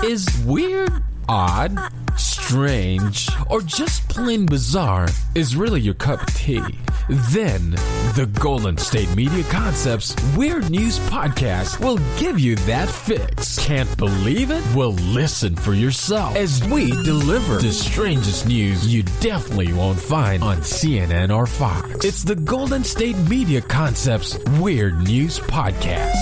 Is weird, odd, strange, or just plain bizarre is really your cup of tea? Then the Golden State Media Concepts Weird News Podcast will give you that fix. Can't believe it? Well, listen for yourself as we deliver the strangest news you definitely won't find on CNN or Fox. It's the Golden State Media Concepts Weird News Podcast.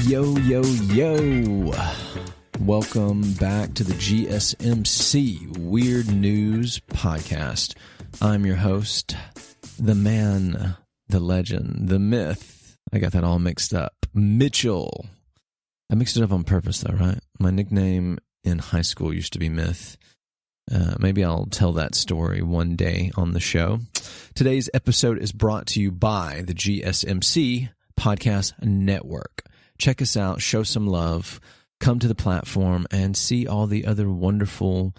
Yo, yo, yo. Welcome back to the GSMC Weird News Podcast. I'm your host, the man, the legend, the myth. I got that all mixed up. Mitchell. I mixed it up on purpose though, right? My nickname in high school used to be Myth. Maybe I'll tell that story one day on the show. Today's episode is brought to you by the GSMC Podcast Network. Check us out, show some love, come to the platform, and see all the other wonderful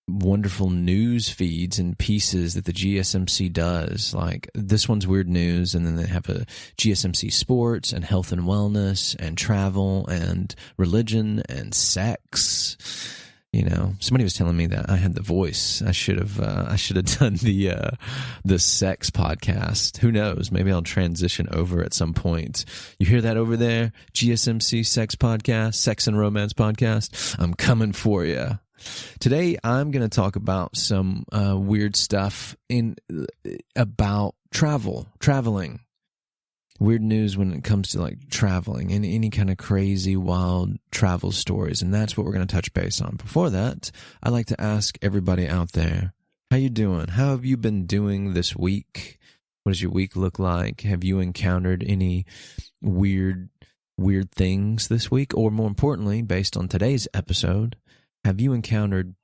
news feeds and pieces that the GSMC does. Like this one's weird news, and then they have a GSMC sports and health and wellness and travel and religion and sex. You know, somebody was telling me that I had the voice. I should have done the sex podcast. Who knows? Maybe I'll transition over at some point. You hear that over there? GSMC sex podcast, sex and romance podcast. I'm coming for you. Today, I'm going to talk about some weird stuff about traveling. Weird news when it comes to like traveling and any kind of crazy, wild travel stories. And that's what we're going to touch base on. Before that, I'd like to ask everybody out there, how you doing? How have you been doing this week? What does your week look like? Have you encountered any weird things this week? Or more importantly, based on today's episode, have you encountered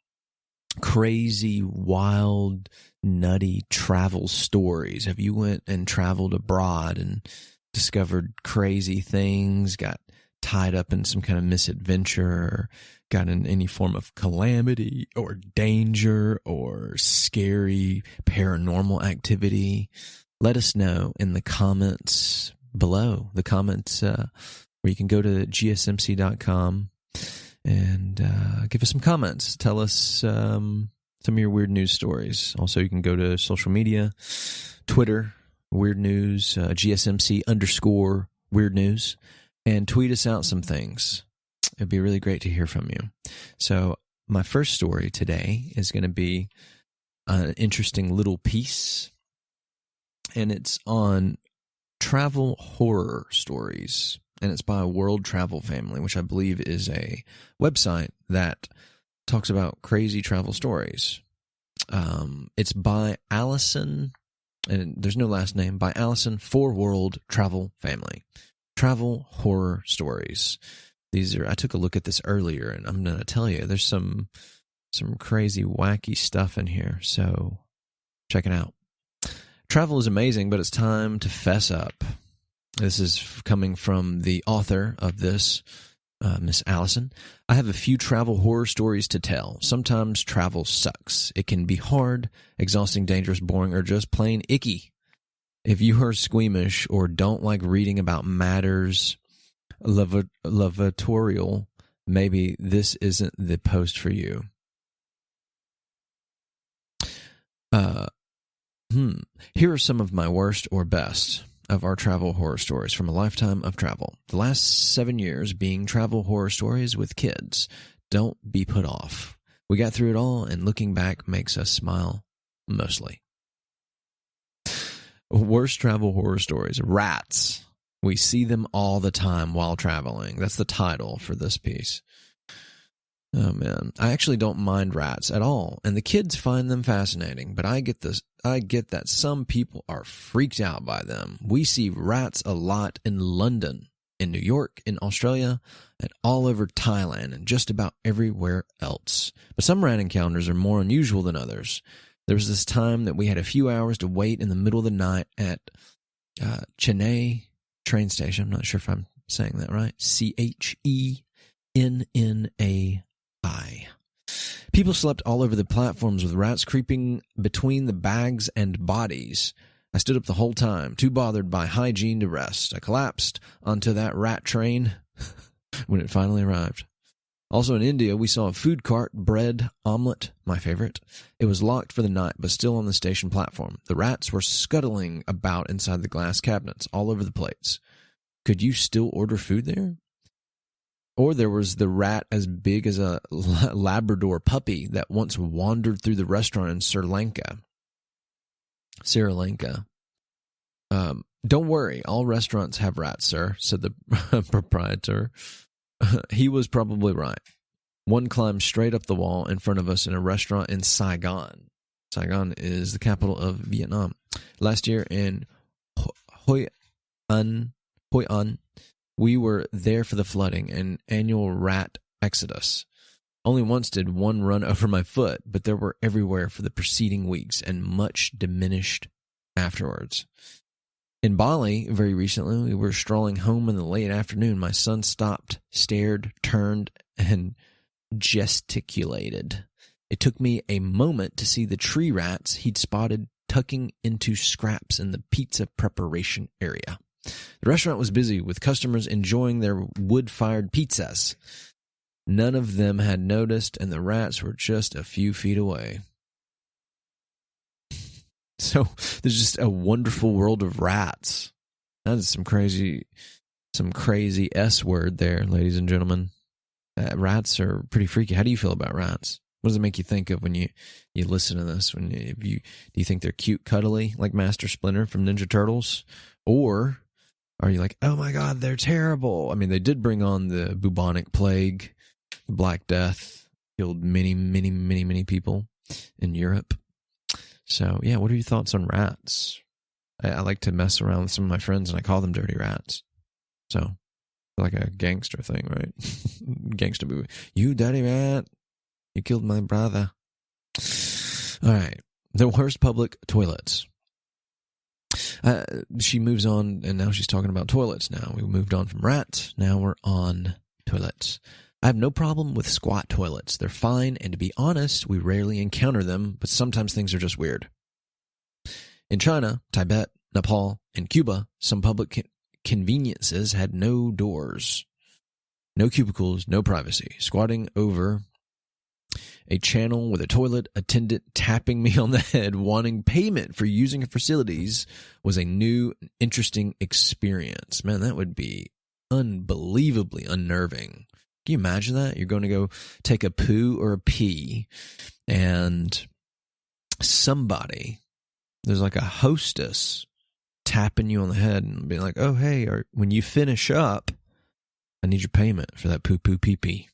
crazy, wild, nutty travel stories? Have you went and traveled abroad and discovered crazy things, got tied up in some kind of misadventure, or got in any form of calamity or danger or scary paranormal activity? Let us know in the comments below, the comments where you can go to gsmc.com and give us some comments. Tell us some of your weird news stories. Also, you can go to social media, Twitter, Weird News, GSMC_Weird News, and tweet us out some things. It'd be really great to hear from you. So my first story today is going to be an interesting little piece, and it's on travel horror stories. And it's by World Travel Family, which I believe is a website that talks about crazy travel stories. It's by Allison, and there's no last name, by Allison for World Travel Family. Travel horror stories. I took a look at this earlier, and I'm going to tell you, there's some crazy, wacky stuff in here. So check it out. Travel is amazing, but it's time to fess up. This is coming from the author of this, Miss Allison. I have a few travel horror stories to tell. Sometimes travel sucks. It can be hard, exhausting, dangerous, boring, or just plain icky. If you are squeamish or don't like reading about matters lavatorial, maybe this isn't the post for you. Here are some of my worst or best of our travel horror stories from a lifetime of travel. The last 7 years being travel horror stories with kids. Don't be put off. We got through it all, and looking back makes us smile, mostly. Worst travel horror stories. Rats. We see them all the time while traveling. That's the title for this piece. Oh, man. I actually don't mind rats at all, and the kids find them fascinating, but I get that some people are freaked out by them. We see rats a lot in London, in New York, in Australia, and all over Thailand, and just about everywhere else. But some rat encounters are more unusual than others. There was this time that we had a few hours to wait in the middle of the night at Chennai train station. I'm not sure if I'm saying that right. Chenai. People slept all over the platforms with rats creeping between the bags and bodies. I stood up the whole time, too bothered by hygiene to rest. I collapsed onto that rat train when it finally arrived. Also in India, we saw a food cart, bread, omelet, my favorite. It was locked for the night, but still on the station platform. The rats were scuttling about inside the glass cabinets, all over the plates. Could you still order food there? Or there was the rat as big as a Labrador puppy that once wandered through the restaurant in Sri Lanka. Don't worry, all restaurants have rats, sir, said the proprietor. He was probably right. One climbed straight up the wall in front of us in a restaurant in Saigon. Saigon is the capital of Vietnam. Last year in Hoi An, we were there for the flooding and annual rat exodus. Only once did one run over my foot, but there were everywhere for the preceding weeks and much diminished afterwards. In Bali, very recently, we were strolling home in the late afternoon. My son stopped, stared, turned, and gesticulated. It took me a moment to see the tree rats he'd spotted tucking into scraps in the pizza preparation area. The restaurant was busy with customers enjoying their wood-fired pizzas. None of them had noticed, and the rats were just a few feet away. So there's just a wonderful world of rats. That is some crazy S word there, ladies and gentlemen. Rats are pretty freaky. How do you feel about rats? What does it make you think of when you listen to this? Do you think they're cute, cuddly, like Master Splinter from Ninja Turtles? Or are you like, oh my God, they're terrible? I mean, they did bring on the bubonic plague, the Black Death, killed many, many, many, many people in Europe. So, yeah, what are your thoughts on rats? I like to mess around with some of my friends, and I call them dirty rats. So, like a gangster thing, right? Gangster movie. You dirty rat. You killed my brother. All right. The worst public toilets. She moves on, and now she's talking about toilets now. We moved on from rats. Now we're on toilets. I have no problem with squat toilets. They're fine, and to be honest, we rarely encounter them, but sometimes things are just weird. In China, Tibet, Nepal, and Cuba, some public conveniences had no doors, no cubicles, no privacy. Squatting over a channel with a toilet attendant tapping me on the head wanting payment for using facilities was a new, interesting experience. Man, that would be unbelievably unnerving. Can you imagine that? You're going to go take a poo or a pee, and there's like a hostess tapping you on the head and being like, oh, hey, when you finish up, I need your payment for that poo-poo-pee-pee.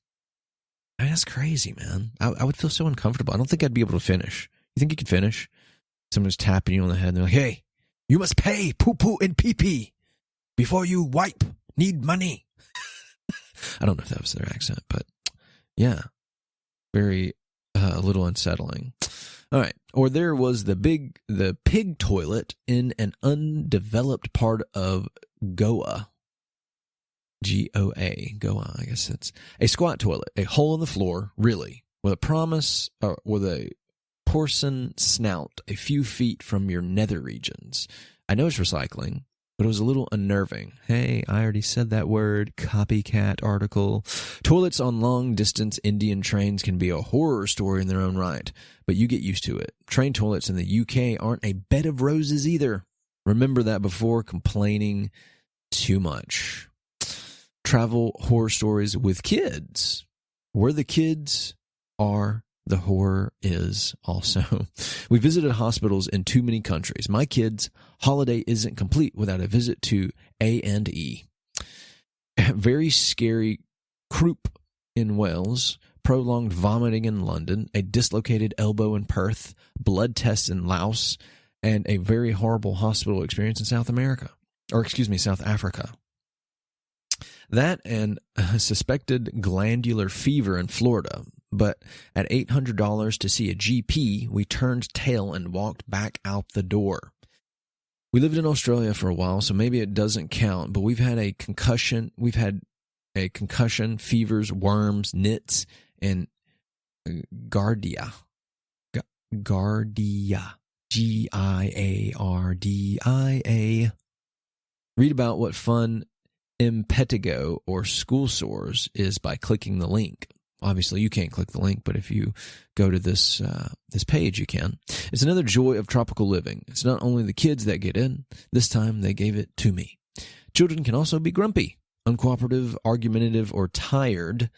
I mean, that's crazy, man. I would feel so uncomfortable. I don't think I'd be able to finish. You think you could finish? Someone's tapping you on the head and they're like, hey, you must pay poo-poo and pee-pee before you wipe. Need money. I don't know if that was their accent, but yeah, very a little unsettling. All right. Or there was the pig toilet in an undeveloped part of Goa. Goa, Goa, I guess it's a squat toilet, a hole in the floor, really, with a porcelain snout a few feet from your nether regions. I know it's recycling, but it was a little unnerving. Hey, I already said that word. Copycat article. Toilets on long-distance Indian trains can be a horror story in their own right, but you get used to it. Train toilets in the UK aren't a bed of roses either. Remember that before complaining too much. Travel horror stories with kids. Where the kids are, the horror is also. We visited hospitals in too many countries. My kids' holiday isn't complete without a visit to A&E. Very scary croup in Wales, prolonged vomiting in London, a dislocated elbow in Perth, blood tests in Laos, and a very horrible hospital experience in South Africa. That and a suspected glandular fever in Florida. But at $800 to see a GP, we turned tail and walked back out the door. We lived in Australia for a while, so maybe it doesn't count, but we've had a concussion, fevers, worms, nits, and Gardia. Gardia. Giardia. Read about what fun impetigo or school sores is by clicking the link. Obviously, you can't click the link, but if you go to this page, you can. It's another joy of tropical living. It's not only the kids that get in. This time, they gave it to me. Children can also be grumpy, uncooperative, argumentative, or tired.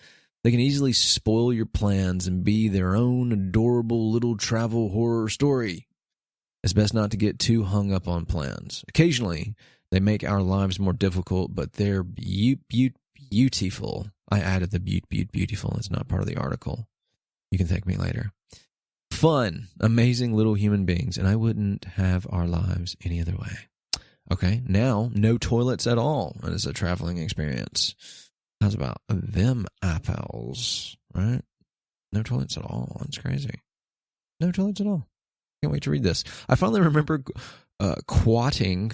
They can easily spoil your plans and be their own adorable little travel horror story. It's best not to get too hung up on plans. Occasionally, they make our lives more difficult, but they're beautiful. I added the beautiful. It's not part of the article. You can thank me later. Fun, amazing little human beings, and I wouldn't have our lives any other way. Okay, now no toilets at all as a traveling experience. How's about them apples, right? No toilets at all. That's crazy. No toilets at all. Can't wait to read this. I finally remember quatting.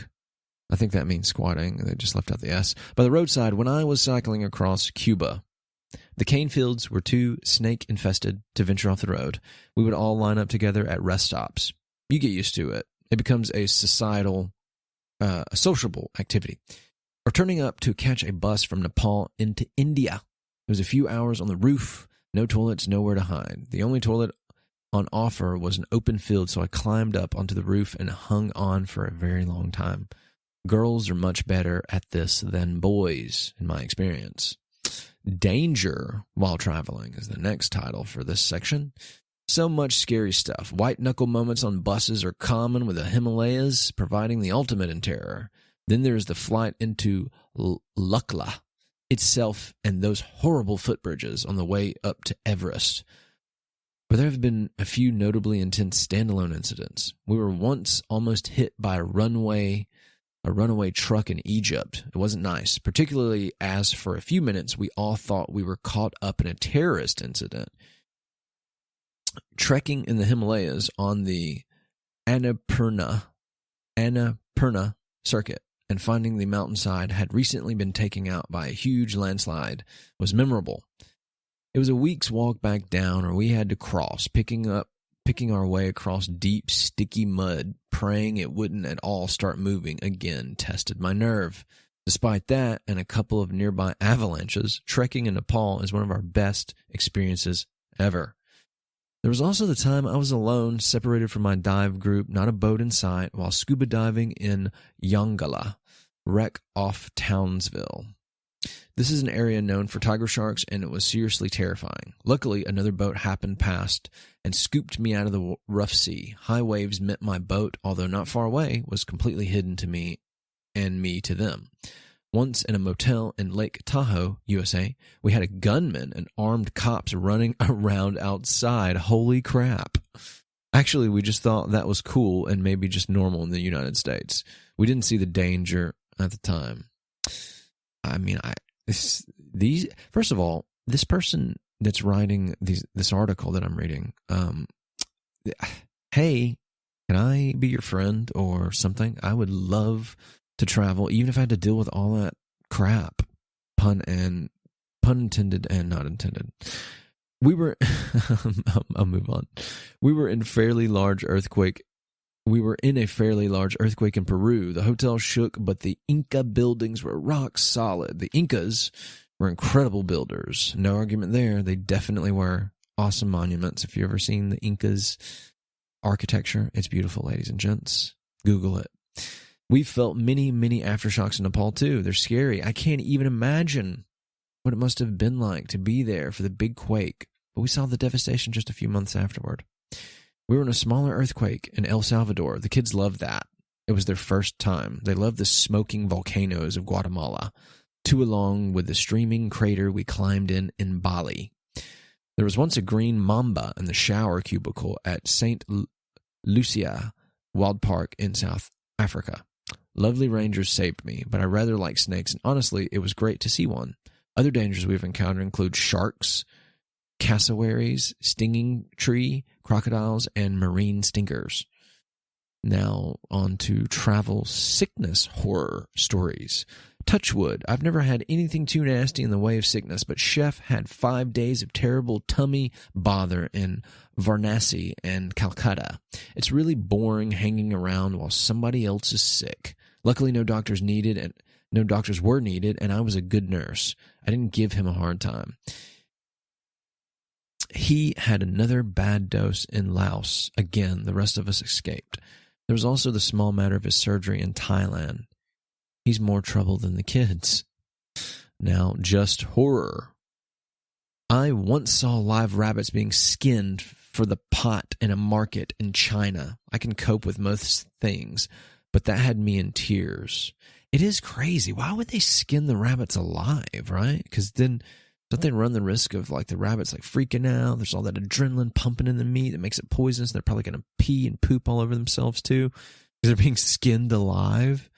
I think that means squatting. They just left out the S. By the roadside when I was cycling across Cuba. The cane fields were too snake-infested to venture off the road. We would all line up together at rest stops. You get used to it. It becomes a societal, a sociable activity. Or turning up to catch a bus from Nepal into India. It was a few hours on the roof. No toilets, nowhere to hide. The only toilet on offer was an open field, so I climbed up onto the roof and hung on for a very long time. Girls are much better at this than boys, in my experience. Danger while traveling is the next title for this section. So much scary stuff. White-knuckle moments on buses are common, with the Himalayas providing the ultimate in terror. Then there's the flight into Lukla itself and those horrible footbridges on the way up to Everest. But there have been a few notably intense standalone incidents. We were once almost hit by a runaway truck in Egypt. It wasn't nice, particularly as for a few minutes we all thought we were caught up in a terrorist incident. Trekking in the Himalayas on the Annapurna circuit and finding the mountainside had recently been taken out by a huge landslide was memorable. It was a week's walk back down, or we had to cross, picking our way across deep, sticky mud, praying it wouldn't at all start moving again tested my nerve. Despite that and a couple of nearby avalanches, trekking in Nepal is one of our best experiences ever. There was also the time I was alone, separated from my dive group, not a boat in sight, while scuba diving in Yongala, wreck off Townsville. This is an area known for tiger sharks, and it was seriously terrifying. Luckily, another boat happened past and scooped me out of the rough sea. High waves meant my boat, although not far away, was completely hidden to me and me to them. Once in a motel in Lake Tahoe, USA, we had a gunman and armed cops running around outside. Holy crap. Actually, we just thought that was cool and maybe just normal in the United States. We didn't see the danger at the time. I mean, first of all, this person that's writing this article that I'm reading, hey, can I be your friend or something? I would love to travel, even if I had to deal with all that crap. Pun intended and not intended. We were, I'll move on. We were in a fairly large earthquake in Peru. The hotel shook, but the Inca buildings were rock solid. The Incas were incredible builders. No argument there. They definitely were. Awesome monuments. If you've ever seen the Incas architecture, it's beautiful, ladies and gents. Google it. We felt many, many aftershocks in Nepal, too. They're scary. I can't even imagine what it must have been like to be there for the big quake. But we saw the devastation just a few months afterward. We were in a smaller earthquake in El Salvador. The kids loved that. It was their first time. They loved the smoking volcanoes of Guatemala, along with the streaming crater we climbed in Bali. There was once a green mamba in the shower cubicle at St. Lucia Wild Park in South Africa. Lovely rangers saved me, but I rather like snakes, and honestly, it was great to see one. Other dangers we've encountered include sharks, cassowaries, stinging tree, crocodiles, and marine stinkers. Now on to travel sickness horror stories. Touch wood. I've never had anything too nasty in the way of sickness, but Chef had 5 days of terrible tummy bother in Varanasi and Calcutta. It's really boring hanging around while somebody else is sick. Luckily, no doctors were needed, and I was a good nurse. I didn't give him a hard time. He had another bad dose in Laos. Again, the rest of us escaped. There was also the small matter of his surgery in Thailand. He's more trouble than the kids. Now, just horror. I once saw live rabbits being skinned for the pot in a market in China. I can cope with most things, but that had me in tears. It is crazy. Why would they skin the rabbits alive, right? Because then don't they run the risk of like the rabbits like freaking out? There's all that adrenaline pumping in the meat that makes it poisonous. They're probably going to pee and poop all over themselves too because they're being skinned alive.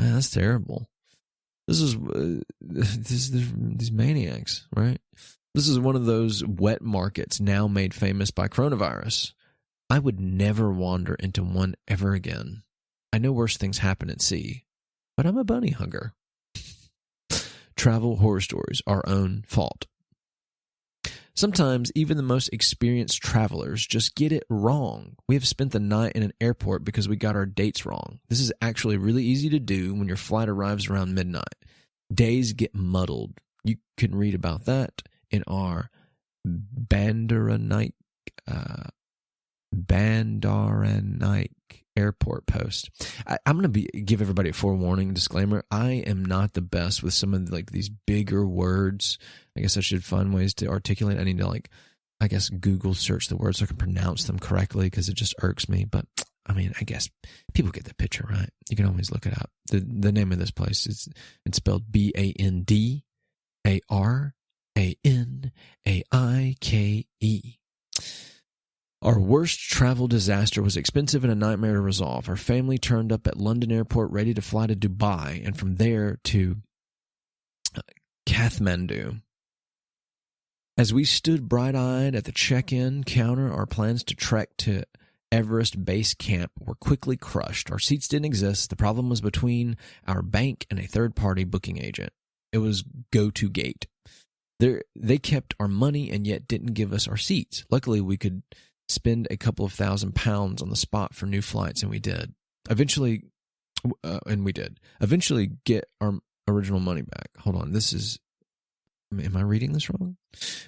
Man, that's terrible. This is these maniacs, right? This is one of those wet markets now made famous by coronavirus. I would never wander into one ever again. I know worse things happen at sea, but I'm a bunny hugger. Travel horror stories, our own fault. Sometimes even the most experienced travelers just get it wrong. We have spent the night in an airport because we got our dates wrong. This is actually really easy to do when your flight arrives around midnight. Days get muddled. You can read about that in our Bandaranaike airport post. I'm going to give everybody a forewarning disclaimer. I am not the best with some of like these bigger words. I guess I should find ways to articulate. I need to Google search the words so I can pronounce them correctly because it just irks me. But I mean, I guess people get the picture, right? You can always look it up. The name of this place it's spelled Bandaranaike. Our worst travel disaster was expensive and a nightmare to resolve. Our family turned up at London Airport ready to fly to Dubai and from there to Kathmandu. As we stood bright-eyed at the check-in counter, our plans to trek to Everest Base Camp were quickly crushed. Our seats didn't exist. The problem was between our bank and a third-party booking agent. It was GoToGate. They kept our money and yet didn't give us our seats. Luckily, we could spend a couple of £1,000s on the spot for new flights, and we did. Eventually get our original money back. Hold on, am I reading this wrong?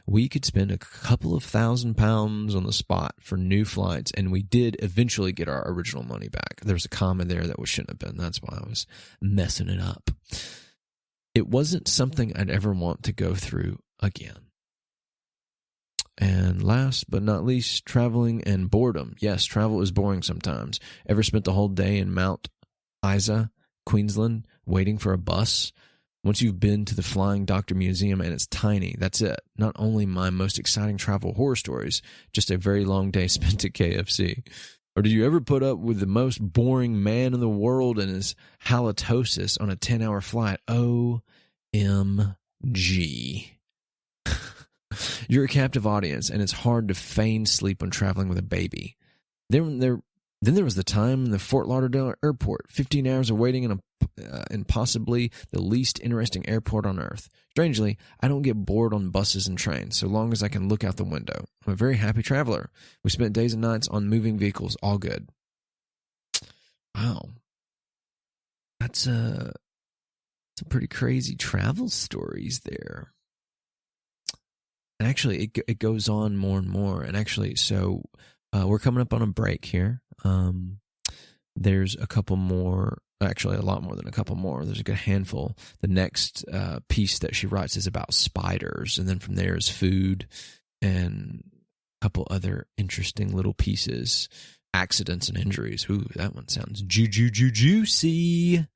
We could spend a couple of £1,000s on the spot for new flights, and we did eventually get our original money back. There was a comma there that shouldn't have been. That's why I was messing it up. It wasn't something I'd ever want to go through again. And last but not least, traveling and boredom. Yes, travel is boring sometimes. Ever spent the whole day in Mount Isa, Queensland, waiting for a bus? Once you've been to the Flying Doctor Museum and it's tiny, that's it. Not only my most exciting travel horror stories, just a very long day spent at KFC. Or did you ever put up with the most boring man in the world and his halitosis on a 10-hour flight? OMG. You're a captive audience, and it's hard to feign sleep when traveling with a baby. Then there was the time in the Fort Lauderdale airport, 15 hours of waiting in possibly the least interesting airport on earth. Strangely, I don't get bored on buses and trains, so long as I can look out the window. I'm a very happy traveler. We spent days and nights on moving vehicles, all good. Wow. That's some pretty crazy travel stories there. And actually, it goes on more and more. And actually, so we're coming up on a break here. There's a couple more, actually a lot more than a couple more. There's a good handful. The next piece that she writes is about spiders. And then from there is food and a couple other interesting little pieces. Accidents and injuries. Ooh, that one sounds juicy. For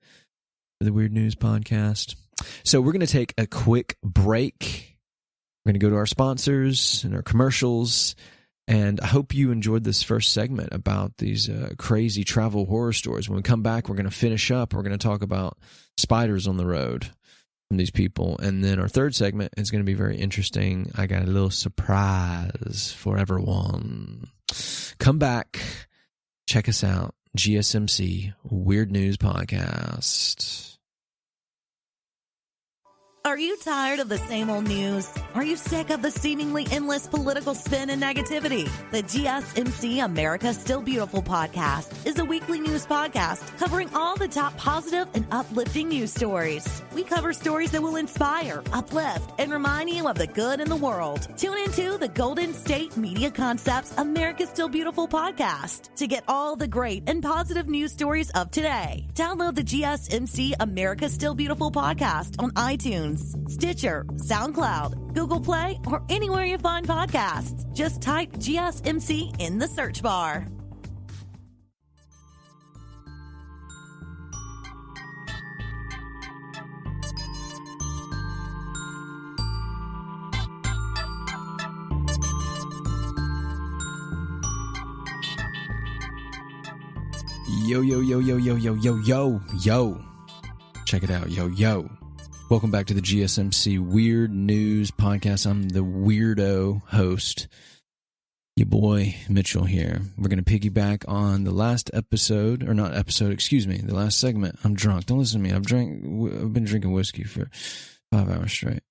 the Weird News Podcast. So we're going to take a quick break. We're going to go to our sponsors and our commercials, and I hope you enjoyed this first segment about these crazy travel horror stories. When we come back, we're going to finish up. We're going to talk about spiders on the road from these people, and then our third segment is going to be very interesting. I got a little surprise for everyone. Come back. Check us out. GSMC, Weird News Podcast. Are you tired of the same old news? Are you sick of the seemingly endless political spin and negativity? The GSMC America's Still Beautiful podcast is a weekly news podcast covering all the top positive and uplifting news stories. We cover stories that will inspire, uplift, and remind you of the good in the world. Tune into the Golden State Media Concepts America's Still Beautiful podcast to get all the great and positive news stories of today. Download the GSMC America's Still Beautiful podcast on iTunes, Stitcher, SoundCloud, Google Play, or anywhere you find podcasts. Just type GSMC in the search bar. Yo, yo, yo, yo, yo, yo, yo, yo, yo. Check it out, yo, yo. Welcome back to the GSMC Weird News Podcast. I'm the weirdo host, your boy Mitchell here. We're going to piggyback on the last episode, or not episode, excuse me, the last segment. I'm drunk. Don't listen to me. I've been drinking whiskey for 5 hours straight.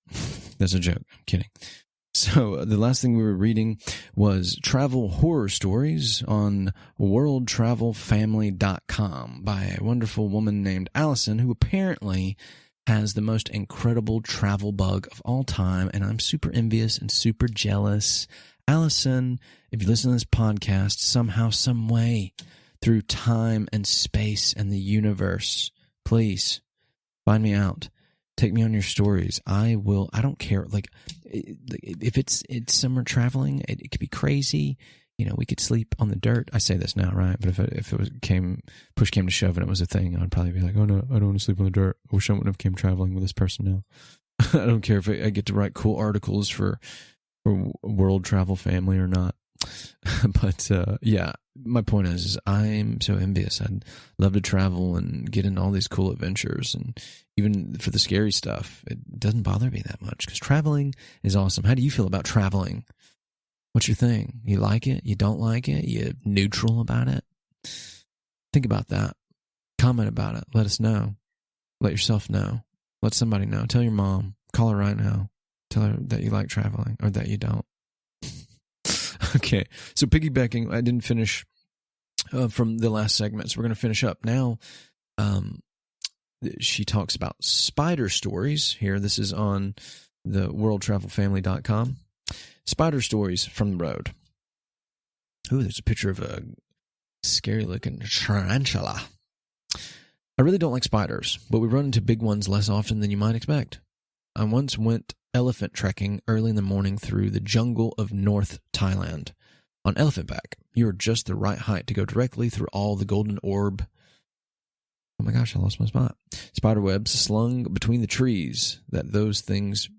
That's a joke. I'm kidding. So the last thing we were reading was travel horror stories on worldtravelfamily.com by a wonderful woman named Allison, who apparently has the most incredible travel bug of all time, and I'm super envious and super jealous. Allison, if you listen to this podcast somehow, some way, through time and space and the universe, please find me out. Take me on your stories. I don't care. Like, if it's summer traveling, it could be crazy. You know, we could sleep on the dirt. I say this now, right? But if push came to shove and it was a thing, I'd probably be like, oh no, I don't want to sleep on the dirt. I wish I wouldn't have came traveling with this person now. I don't care if I get to write cool articles for World Travel Family or not. But yeah, my point is I'm so envious. I'd love to travel and get in all these cool adventures, and even for the scary stuff, it doesn't bother me that much because traveling is awesome. How do you feel about traveling? What's your thing? You like it? You don't like it? You neutral about it? Think about that. Comment about it. Let us know. Let yourself know. Let somebody know. Tell your mom. Call her right now. Tell her that you like traveling or that you don't. Okay, so piggybacking, I didn't finish from the last segment, so we're going to finish up now. She talks about spider stories here. This is on the worldtravelfamily.com. Spider stories from the road. Ooh, there's a picture of a scary-looking tarantula. I really don't like spiders, but we run into big ones less often than you might expect. I once went elephant trekking early in the morning through the jungle of North Thailand. On elephant back, you are just the right height to go directly through all the golden orb. Oh my gosh, I lost my spot. Spider webs slung between the trees that those things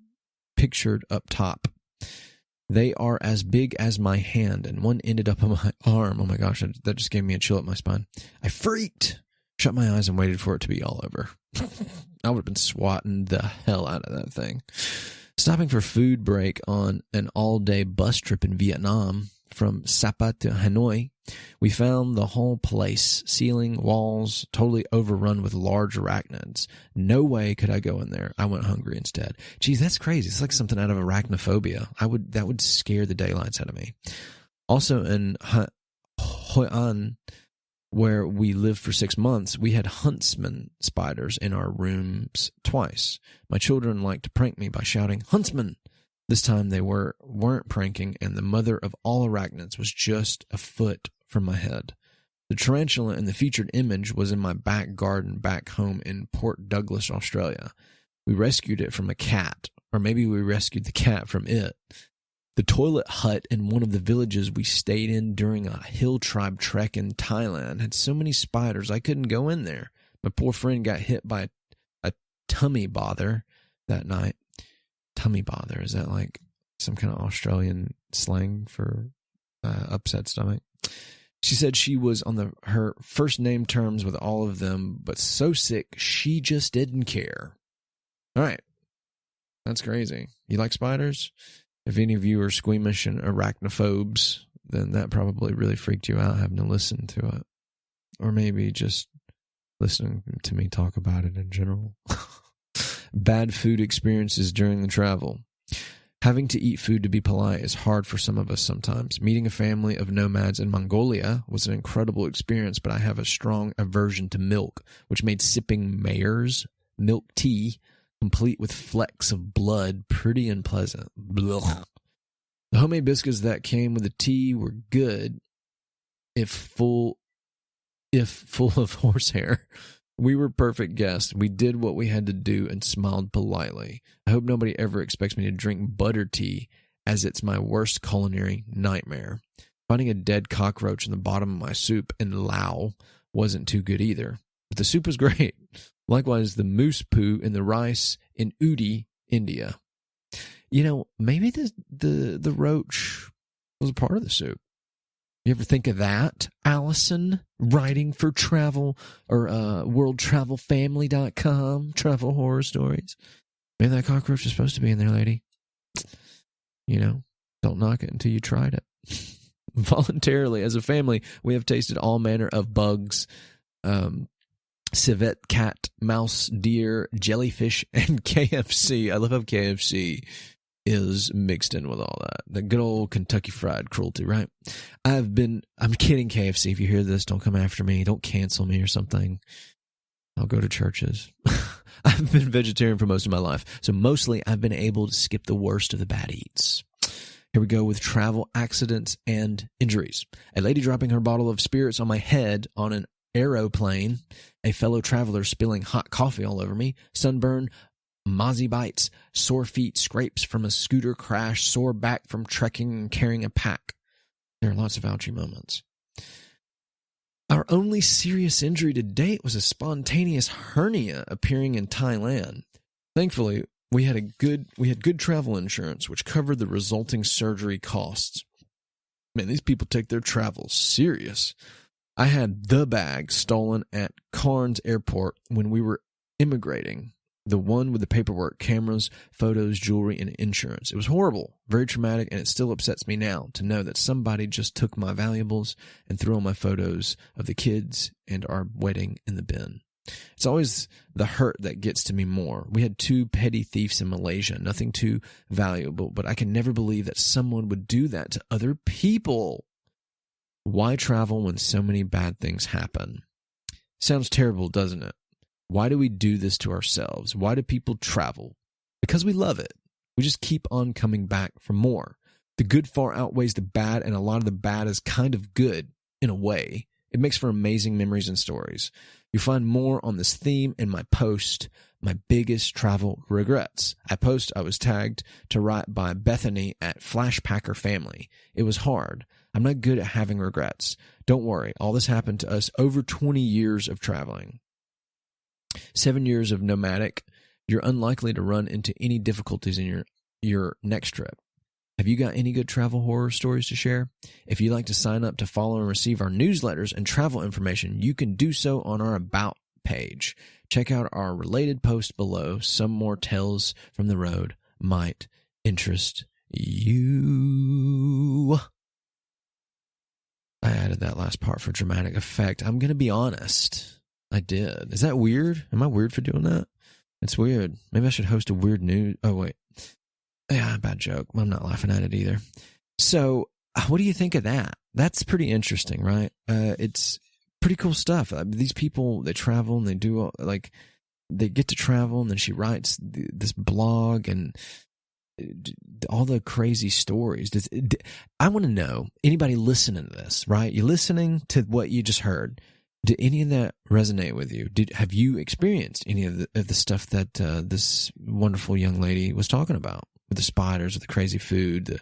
pictured up top. They are as big as my hand, and one ended up on my arm. Oh my gosh, that just gave me a chill up my spine. I freaked, shut my eyes, and waited for it to be all over. I would have been swatting the hell out of that thing. Stopping for food break on an all-day bus trip in Vietnam from Sapa to Hanoi, we found the whole place, ceiling, walls, totally overrun with large arachnids. No way could I go in there. I went hungry instead. Geez, that's crazy. It's like something out of arachnophobia. That would scare the daylights out of me. Also in Hoi An, where we lived for 6 months, we had huntsman spiders in our rooms twice. My children liked to prank me by shouting, "Huntsman!" This time they weren't pranking, and the mother of all arachnids was just a foot from my head. The tarantula in the featured image was in my back garden back home in Port Douglas, Australia. We rescued it from a cat, or maybe we rescued the cat from it. The toilet hut in one of the villages we stayed in during a hill tribe trek in Thailand had so many spiders I couldn't go in there. My poor friend got hit by a tummy bother that night. Tummy bother, is that like some kind of Australian slang for upset stomach? She said she was on her first name terms with all of them, but so sick she just didn't care. All right. That's crazy. You like spiders? If any of you are squeamish and arachnophobes, then that probably really freaked you out having to listen to it. Or maybe just listening to me talk about it in general. Bad food experiences during the travel. Having to eat food to be polite is hard for some of us sometimes. Meeting a family of nomads in Mongolia was an incredible experience, but I have a strong aversion to milk, which made sipping Mayer's milk tea, complete with flecks of blood, pretty unpleasant. Blech. The homemade biscuits that came with the tea were good, if full of horsehair. We were perfect guests. We did what we had to do and smiled politely. I hope nobody ever expects me to drink butter tea, as it's my worst culinary nightmare. Finding a dead cockroach in the bottom of my soup in Laos wasn't too good either. But the soup was great. Likewise, the moose poo in the rice in Udi, India. You know, maybe the roach was a part of the soup. You ever think of that, Allison? Writing for travel or worldtravelfamily.com, travel horror stories. Maybe that cockroach is supposed to be in there, lady. You know, don't knock it until you tried it. Voluntarily, as a family, we have tasted all manner of bugs, civet, cat, mouse, deer, jellyfish, and KFC. I love how KFC is mixed in with all that. The good old Kentucky Fried cruelty, right? I'm kidding, KFC. If you hear this, don't come after me. Don't cancel me or something. I'll go to churches. I've been vegetarian for most of my life, so mostly I've been able to skip the worst of the bad eats. Here we go with travel accidents and injuries. A lady dropping her bottle of spirits on my head on an aeroplane. A fellow traveler spilling hot coffee all over me. Sunburn, mozzie bites, sore feet, scrapes from a scooter crash, sore back from trekking and carrying a pack. There are lots of ouchy moments. Our only serious injury to date was a spontaneous hernia appearing in Thailand. Thankfully, we had good travel insurance, which covered the resulting surgery costs. Man, these people take their travel serious. I had the bag stolen at Cairns Airport when we were immigrating. The one with the paperwork, cameras, photos, jewelry, and insurance. It was horrible, very traumatic, and it still upsets me now to know that somebody just took my valuables and threw all my photos of the kids and our wedding in the bin. It's always the hurt that gets to me more. We had 2 petty thieves in Malaysia, nothing too valuable, but I can never believe that someone would do that to other people. Why travel when so many bad things happen? Sounds terrible, doesn't it? Why do we do this to ourselves? Why do people travel? Because we love it. We just keep on coming back for more. The good far outweighs the bad, and a lot of the bad is kind of good in a way. It makes for amazing memories and stories. You find more on this theme in my post, My Biggest Travel Regrets. I was tagged to write by Bethany at Flashpacker Family. It was hard. I'm not good at having regrets. Don't worry. All this happened to us over 20 years of traveling. 7 years of nomadic, you're unlikely to run into any difficulties in your next trip. Have you got any good travel horror stories to share? If you'd like to sign up to follow and receive our newsletters and travel information, you can do so on our About page. Check out our related post below. Some more tales from the road might interest you. I added that last part for dramatic effect. I'm going to be honest. I did. Is that weird? Am I weird for doing that? It's weird. Maybe I should host a weird news. Oh, wait. Yeah, bad joke. I'm not laughing at it either. So, what do you think of that? That's pretty interesting, right? It's pretty cool stuff. These people, they travel and they do, they get to travel, and then she writes this blog and all the crazy stories. I want to know, anybody listening to this, right? You're listening to what you just heard. Did any of that resonate with you? Have you experienced any of the stuff that this wonderful young lady was talking about? With the spiders, with the crazy food, the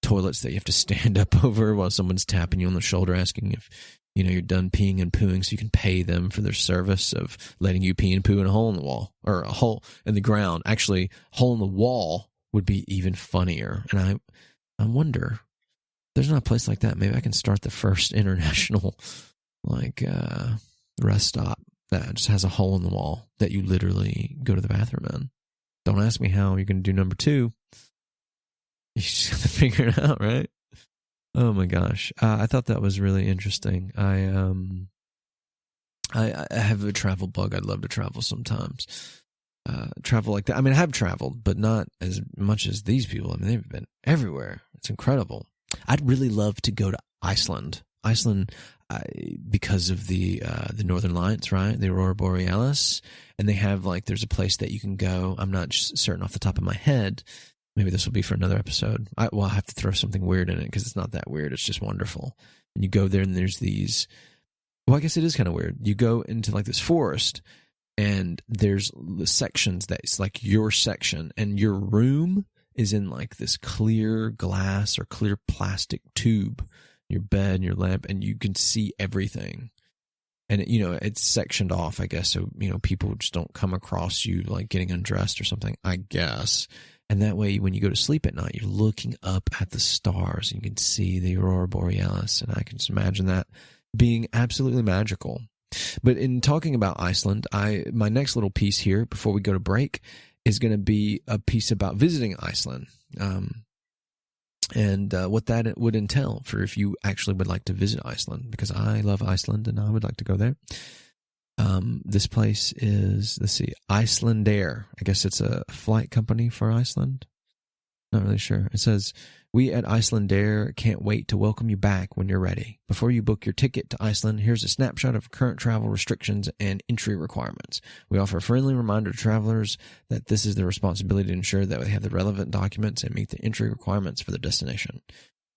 toilets that you have to stand up over while someone's tapping you on the shoulder asking if you're done peeing and pooing so you can pay them for their service of letting you pee and poo in a hole in the wall, or a hole in the ground. Actually, hole in the wall would be even funnier. And I wonder, if there's not a place like that, maybe I can start the first international rest stop that just has a hole in the wall that you literally go to the bathroom in. Don't ask me how you're going to do number 2. You just have to figure it out, right? Oh my gosh. I thought that was really interesting. I have a travel bug. I'd love to travel sometimes. travel like that. I mean, I have traveled, but not as much as these people. I mean, they've been everywhere. It's incredible. I'd really love to go to Iceland. Because of the Northern Lights, right? The Aurora Borealis. And they have, like, there's a place that you can go. I'm not certain off the top of my head. Maybe this will be for another episode. I'll have to throw something weird in it because it's not that weird. It's just wonderful. And you go there and there's these, well, I guess it is kind of weird. You go into like this forest and there's the sections that's like your section, and your room is in like this clear glass or clear plastic tube, your bed and your lamp, and you can see everything. And it's sectioned off, I guess, so people just don't come across you like getting undressed or something, I guess. And that way, when you go to sleep at night, you're looking up at the stars and you can see the Aurora Borealis. And I can just imagine that being absolutely magical. But in talking about Iceland, my next little piece here before we go to break is going to be a piece about visiting Iceland. And what that would entail for if you actually would like to visit Iceland, because I love Iceland and I would like to go there. This place is, let's see, Icelandair. I guess it's a flight company for Iceland. Not really sure. It says, we at Icelandair can't wait to welcome you back when you're ready. Before you book your ticket to Iceland, here's a snapshot of current travel restrictions and entry requirements. We offer a friendly reminder to travelers that this is their responsibility to ensure that they have the relevant documents and meet the entry requirements for their destination.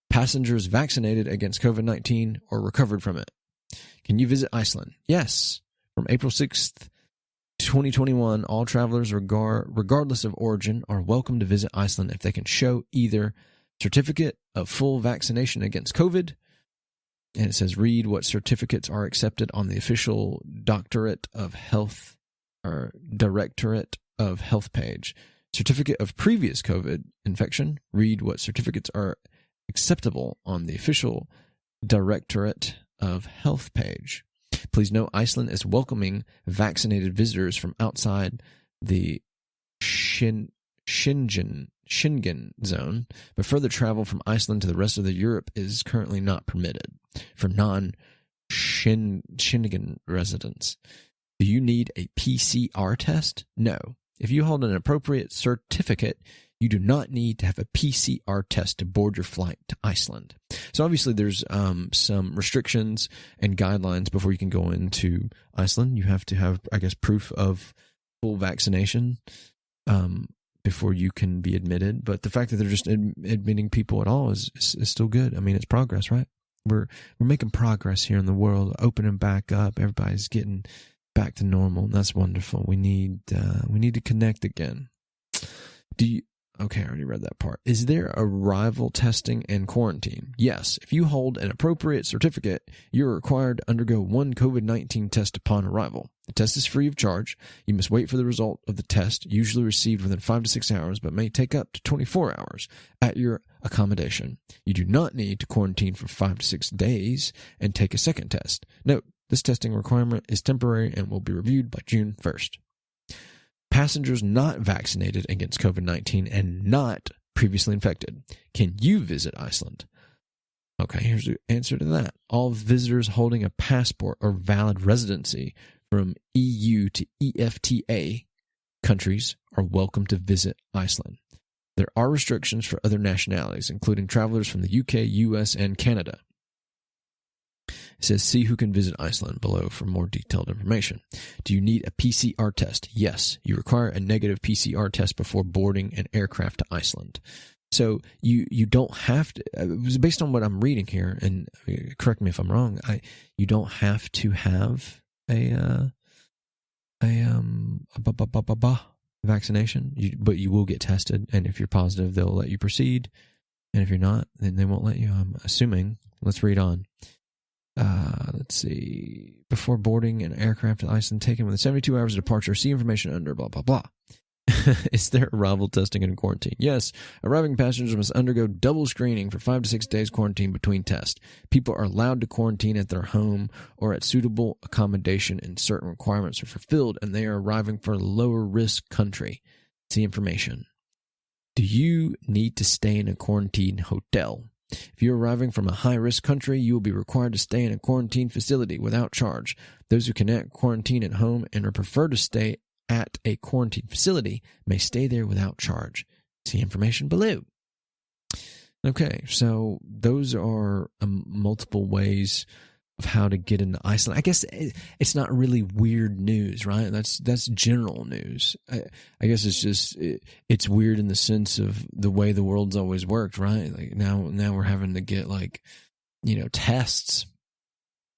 Passengers vaccinated against COVID-19 or recovered from it. Can you visit Iceland? Yes. From April 6th, 2021, all travelers, regardless of origin, are welcome to visit Iceland if they can show either certificate of full vaccination against COVID, and it says read what certificates are accepted on the official Directorate of Health page. Certificate of previous COVID infection, read what certificates are acceptable on the official Directorate of Health page. Please note Iceland is welcoming vaccinated visitors from outside the Schengen zone, but further travel from Iceland to the rest of the Europe is currently not permitted for non-Schengen residents. Do you need a PCR test? No. If you hold an appropriate certificate, you do not need to have a PCR test to board your flight to Iceland. So obviously there's some restrictions and guidelines before you can go into Iceland. You have to have, I guess, proof of full vaccination before you can be admitted. But the fact that they're just admitting people at all is still good. I mean, it's progress, right? We're making progress here in the world, opening back up. Everybody's getting back to normal. And that's wonderful. We need to connect again. Okay, I already read that part. Is there arrival testing and quarantine? Yes. If you hold an appropriate certificate, you're required to undergo one COVID-19 test upon arrival. The test is free of charge. You must wait for the result of the test, usually received within 5 to 6 hours, but may take up to 24 hours at your accommodation. You do not need to quarantine for 5 to 6 days and take a second test. Note, this testing requirement is temporary and will be reviewed by June 1st. Passengers not vaccinated against COVID-19 and not previously infected. Can you visit Iceland? Okay, here's the answer to that. All visitors holding a passport or valid residency from EU to EFTA countries are welcome to visit Iceland. There are restrictions for other nationalities, including travelers from the UK, US, and Canada. It says, see who can visit Iceland below for more detailed information. Do you need a PCR test? Yes. You require a negative PCR test before boarding an aircraft to Iceland. So you don't have to, based on what I'm reading here, and correct me if I'm wrong, you don't have to have a vaccination, but you will get tested, and if you're positive, they'll let you proceed, and if you're not, then they won't let you, I'm assuming. Let's read on. Let's see. Before boarding an aircraft to Iceland, taken within 72 hours of departure, see information under blah, blah, blah. Is there arrival testing and quarantine? Yes. Arriving passengers must undergo double screening for 5 to 6 days quarantine between tests. People are allowed to quarantine at their home or at suitable accommodation, and certain requirements are fulfilled, and they are arriving for a lower risk country. See information. Do you need to stay in a quarantine hotel? If you're arriving from a high-risk country, you will be required to stay in a quarantine facility without charge. Those who cannot quarantine at home and are prefer to stay at a quarantine facility may stay there without charge. See information below. Okay, so those are multiple ways of how to get into Iceland. I guess it's not really weird news, right? That's general news. I guess it's just it's weird in the sense of the way the world's always worked, right? Like now we're having to get tests,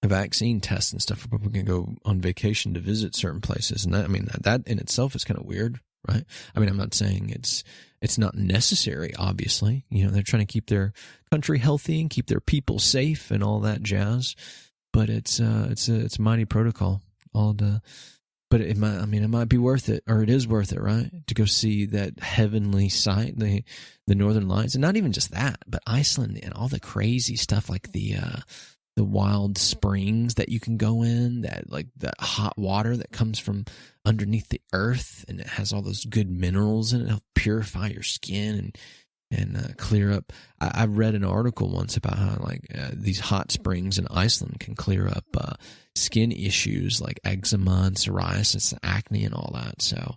vaccine tests and stuff. People can go on vacation to visit certain places, and that in itself is kind of weird, right? I mean, I'm not saying it's not necessary, obviously. They're trying to keep their country healthy and keep their people safe and all that jazz. But it's mighty protocol. But it might be worth it, or it is worth it, right? To go see that heavenly sight, the Northern Lights, and not even just that, but Iceland and all the crazy stuff like the wild springs that you can go in, that like the hot water that comes from underneath the earth, and it has all those good minerals in it. It'll purify your skin and clear up. I read an article once about how these hot springs in Iceland can clear up skin issues like eczema and psoriasis, acne, and all that. So,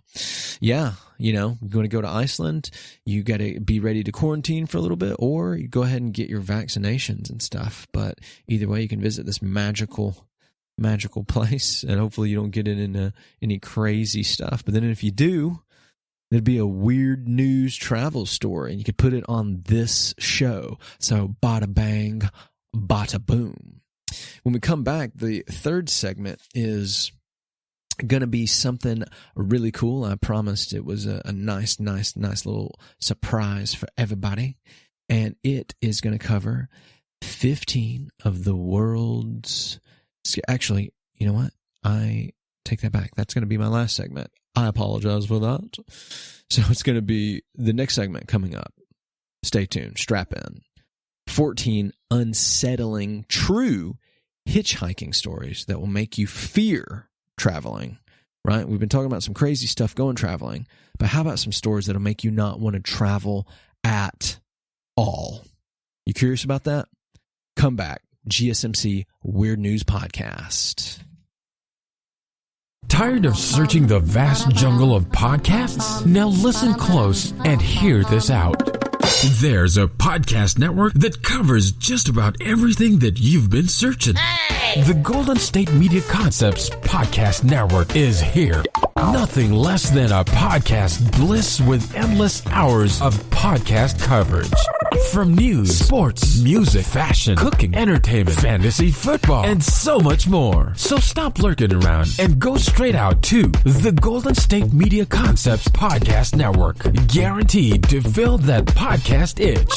yeah, you're going to go to Iceland, you got to be ready to quarantine for a little bit, or you go ahead and get your vaccinations and stuff. But either way, you can visit this magical place, and hopefully you don't get into any crazy stuff. But then if you do, there'd be a weird news travel story, and you could put it on this show. So bada bang, bada boom. When we come back, the third segment is going to be something really cool. I promised it was a nice little surprise for everybody. And it is going to cover 15 of the world's... Actually, you know what? I take that back. That's going to be my last segment. I apologize for that. So it's going to be the next segment coming up. Stay tuned. Strap in. 14 unsettling true hitchhiking stories that will make you fear traveling, right? We've been talking about some crazy stuff going traveling, but how about some stories that'll make you not want to travel at all? You curious about that? Come back. GSMC Weird News Podcast. Tired of searching the vast jungle of podcasts? Now listen close and hear this out. There's a podcast network that covers just about everything that you've been searching. The Golden State Media Concepts Podcast Network is here. Nothing less than a podcast bliss with endless hours of podcast coverage. From news, sports, music, fashion, cooking, entertainment, fantasy, football, and so much more. So stop lurking around and go straight out to the Golden State Media Concepts Podcast Network. Guaranteed to fill that podcast itch.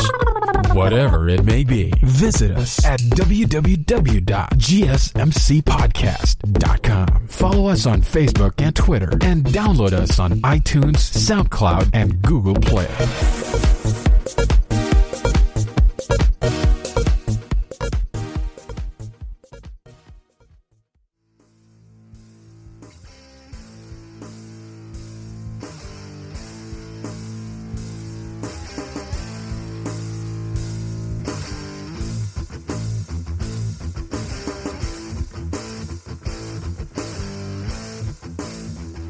Whatever it may be. Visit us at www.gsmcpodcast.com. Follow us on Facebook and Twitter, and download us on iTunes, SoundCloud, and Google Play.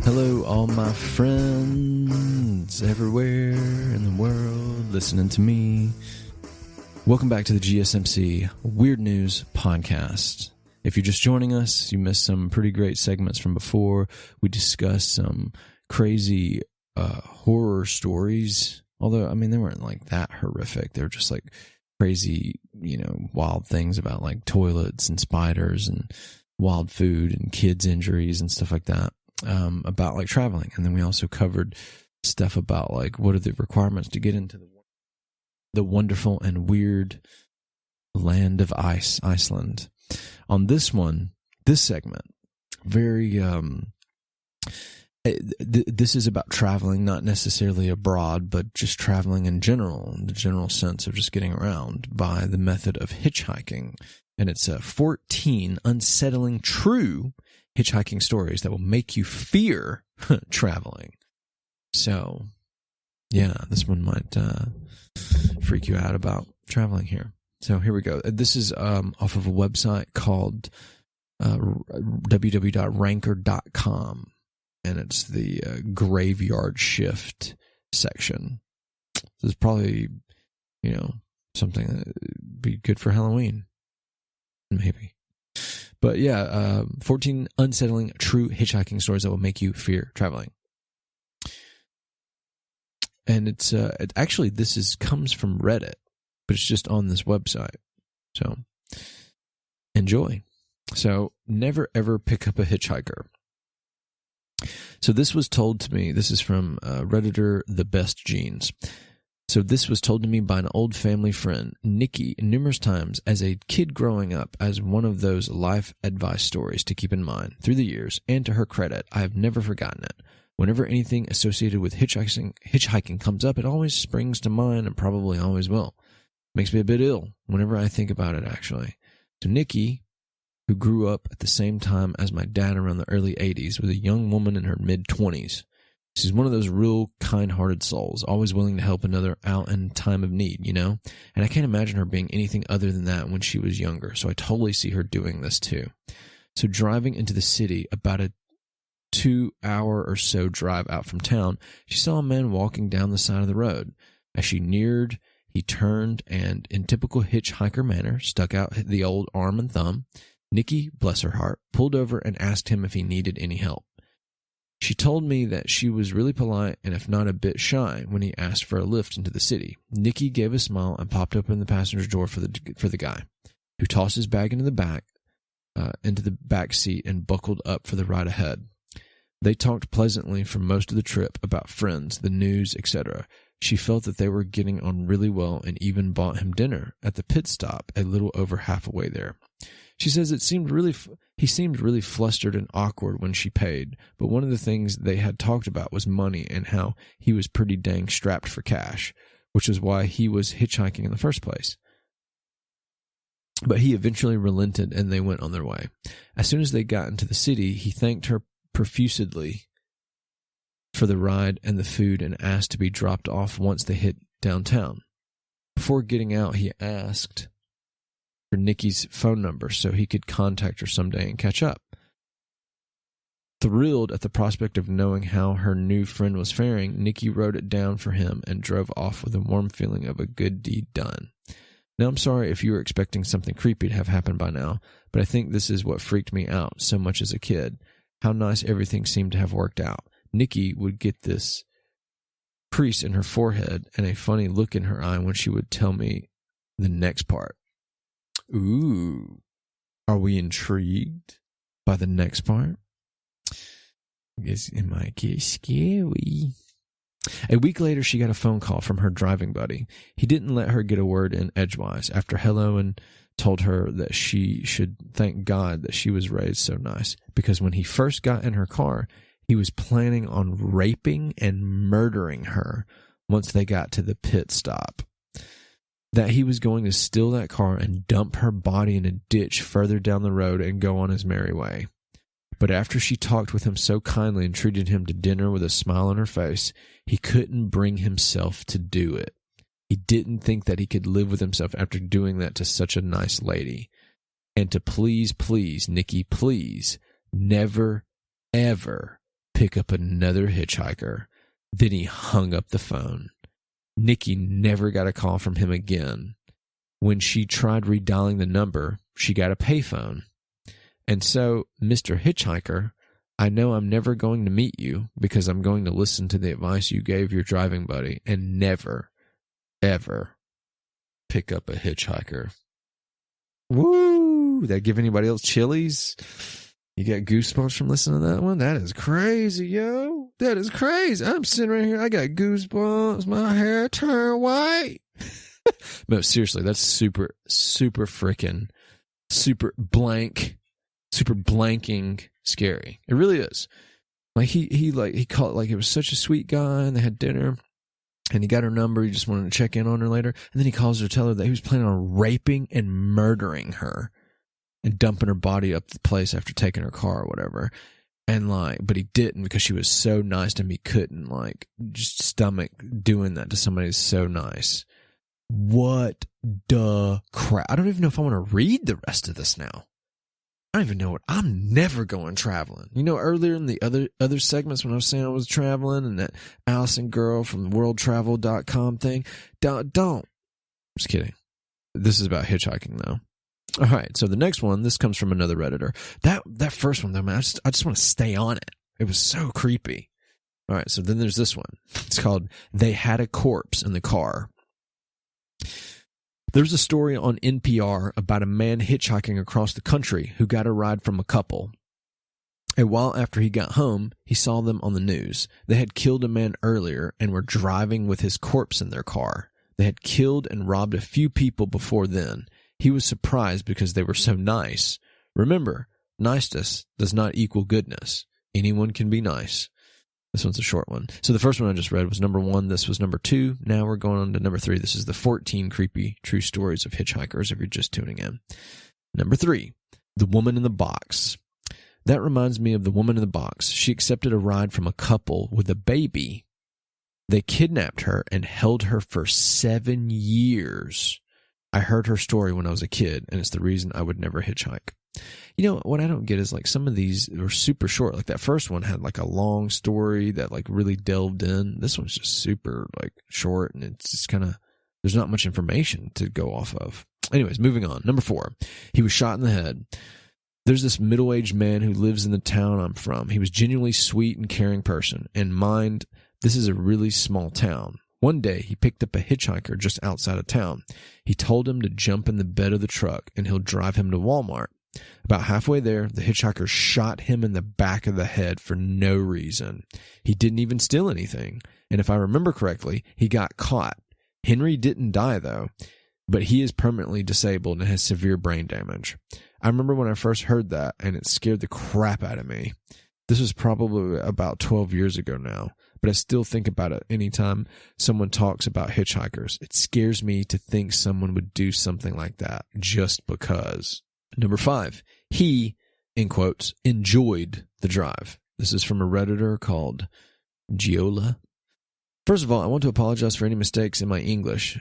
Hello, all my friends everywhere in the world listening to me. Welcome back to the GSMC Weird News Podcast. If you're just joining us, you missed some pretty great segments from before. We discussed some crazy horror stories. Although, they weren't like that horrific. They were just like crazy, wild things about like toilets and spiders and wild food and kids' injuries and stuff like that. About like traveling. And then we also covered stuff about like what are the requirements to get into the wonderful and weird land of Iceland. On this segment, very this is about traveling, not necessarily abroad, but just traveling in general, in the general sense of just getting around by the method of hitchhiking. And it's 14 unsettling true hitchhiking stories that will make you fear traveling. So, yeah, this one might freak you out about traveling here. So here we go. This is off of a website called www.ranker.com. and it's the graveyard shift section. So it's probably, something that would be good for Halloween. Maybe. But yeah, 14 unsettling true hitchhiking stories that will make you fear traveling. And it's actually, comes from Reddit, but it's just on this website. So enjoy. So never ever pick up a hitchhiker. So this was told to me, this is from Redditor The Best Jeans. So this was told to me by an old family friend, Nikki, numerous times as a kid growing up, as one of those life advice stories to keep in mind through the years. And to her credit, I have never forgotten it. Whenever anything associated with hitchhiking comes up, it always springs to mind and probably always will. Makes me a bit ill whenever I think about it, actually. So Nikki, who grew up at the same time as my dad around the early 80s, was a young woman in her mid-20s. She's one of those real kind-hearted souls, always willing to help another out in time of need, And I can't imagine her being anything other than that when she was younger, so I totally see her doing this too. So driving into the city, about a 2-hour or so drive out from town, she saw a man walking down the side of the road. As she neared, he turned and, in typical hitchhiker manner, stuck out the old arm and thumb. Nikki, bless her heart, pulled over and asked him if he needed any help. She told me that she was really polite and if not a bit shy when he asked for a lift into the city. Nikki gave a smile and popped open the passenger door for the guy, who tossed his bag into the back seat and buckled up for the ride ahead. They talked pleasantly for most of the trip about friends, the news, etc. She felt that they were getting on really well and even bought him dinner at the pit stop a little over halfway there. She says he seemed really flustered and awkward when she paid, but one of the things they had talked about was money and how he was pretty dang strapped for cash, which is why he was hitchhiking in the first place. But he eventually relented and they went on their way. As soon as they got into the city, he thanked her profusely for the ride and the food and asked to be dropped off once they hit downtown. Before getting out, he asked for Nikki's phone number so he could contact her someday and catch up. Thrilled at the prospect of knowing how her new friend was faring, Nikki wrote it down for him and drove off with a warm feeling of a good deed done. Now, I'm sorry if you were expecting something creepy to have happened by now, but I think this is what freaked me out so much as a kid. How nice everything seemed to have worked out. Nikki would get this crease in her forehead and a funny look in her eye when she would tell me the next part. Ooh, are we intrigued by the next part? I guess it might get scary. A week later, she got a phone call from her driving buddy. He didn't let her get a word in edgewise after hello and told her that she should thank God that she was raised so nice, because when he first got in her car, he was planning on raping and murdering her once they got to the pit stop. That he was going to steal that car and dump her body in a ditch further down the road and go on his merry way. But after she talked with him so kindly and treated him to dinner with a smile on her face, he couldn't bring himself to do it. He didn't think that he could live with himself after doing that to such a nice lady. And to please, Nikki, please, never, ever pick up another hitchhiker. Then he hung up the phone. Nikki never got a call from him again. When she tried redialing the number, she got a payphone. And so, Mr. Hitchhiker, I know I'm never going to meet you because I'm going to listen to the advice you gave your driving buddy and never, ever pick up a hitchhiker. Woo! That give anybody else chillies? You got goosebumps from listening to that one? That is crazy, yo. That is crazy. I'm sitting right here. I got goosebumps. My hair turned white. No, seriously, that's super freaking, super blanking scary. It really is. Like he called, like it was such a sweet guy and they had dinner and he got her number. He just wanted to check in on her later. And then he calls her to tell her that he was planning on raping and murdering her and dumping her body up the place after taking her car or whatever. And but he didn't because she was so nice to him. He couldn't just stomach doing that to somebody who's so nice. What the crap? I don't even know if I want to read the rest of this now. I don't even know what I'm never going traveling. You know, earlier in the other segments when I was saying I was traveling and that Allison girl from worldtravel.com thing, don't. Just kidding. This is about hitchhiking though. All right, so the next one, this comes from another Redditor. That first one though, man, I just want to stay on it. It was so creepy. All right, so then there's this one. It's called "They Had a Corpse in the Car." There's a story on NPR about a man hitchhiking across the country who got a ride from a couple. A while after he got home, he saw them on the news. They had killed a man earlier and were driving with his corpse in their car. They had killed and robbed a few people before then. He was surprised because they were so nice. Remember, niceness does not equal goodness. Anyone can be nice. This one's a short one. So the first one I just read was number 1. This was number 2. Now we're going on to number 3. This is the 14 creepy true stories of hitchhikers if you're just tuning in. Number 3, the woman in the box. That reminds me of the woman in the box. She accepted a ride from a couple with a baby. They kidnapped her and held her for 7 years. I heard her story when I was a kid, and it's the reason I would never hitchhike. You know, what I don't get is like some of these were super short. Like that first one had like a long story that like really delved in. This one's just super like short, and it's just kind of, there's not much information to go off of. Anyways, moving on. Number 4, he was shot in the head. There's this middle-aged man who lives in the town I'm from. He was genuinely sweet and caring person. And mind, this is a really small town. One day, he picked up a hitchhiker just outside of town. He told him to jump in the bed of the truck, and he'll drive him to Walmart. About halfway there, the hitchhiker shot him in the back of the head for no reason. He didn't even steal anything. And if I remember correctly, he got caught. Henry didn't die, though, but he is permanently disabled and has severe brain damage. I remember when I first heard that, and it scared the crap out of me. This was probably about 12 years ago now, but I still think about it anytime someone talks about hitchhikers. It scares me to think someone would do something like that just because. Number 5, he, in quotes, enjoyed the drive. This is from a Redditor called Giola. First of all, I want to apologize for any mistakes in my English,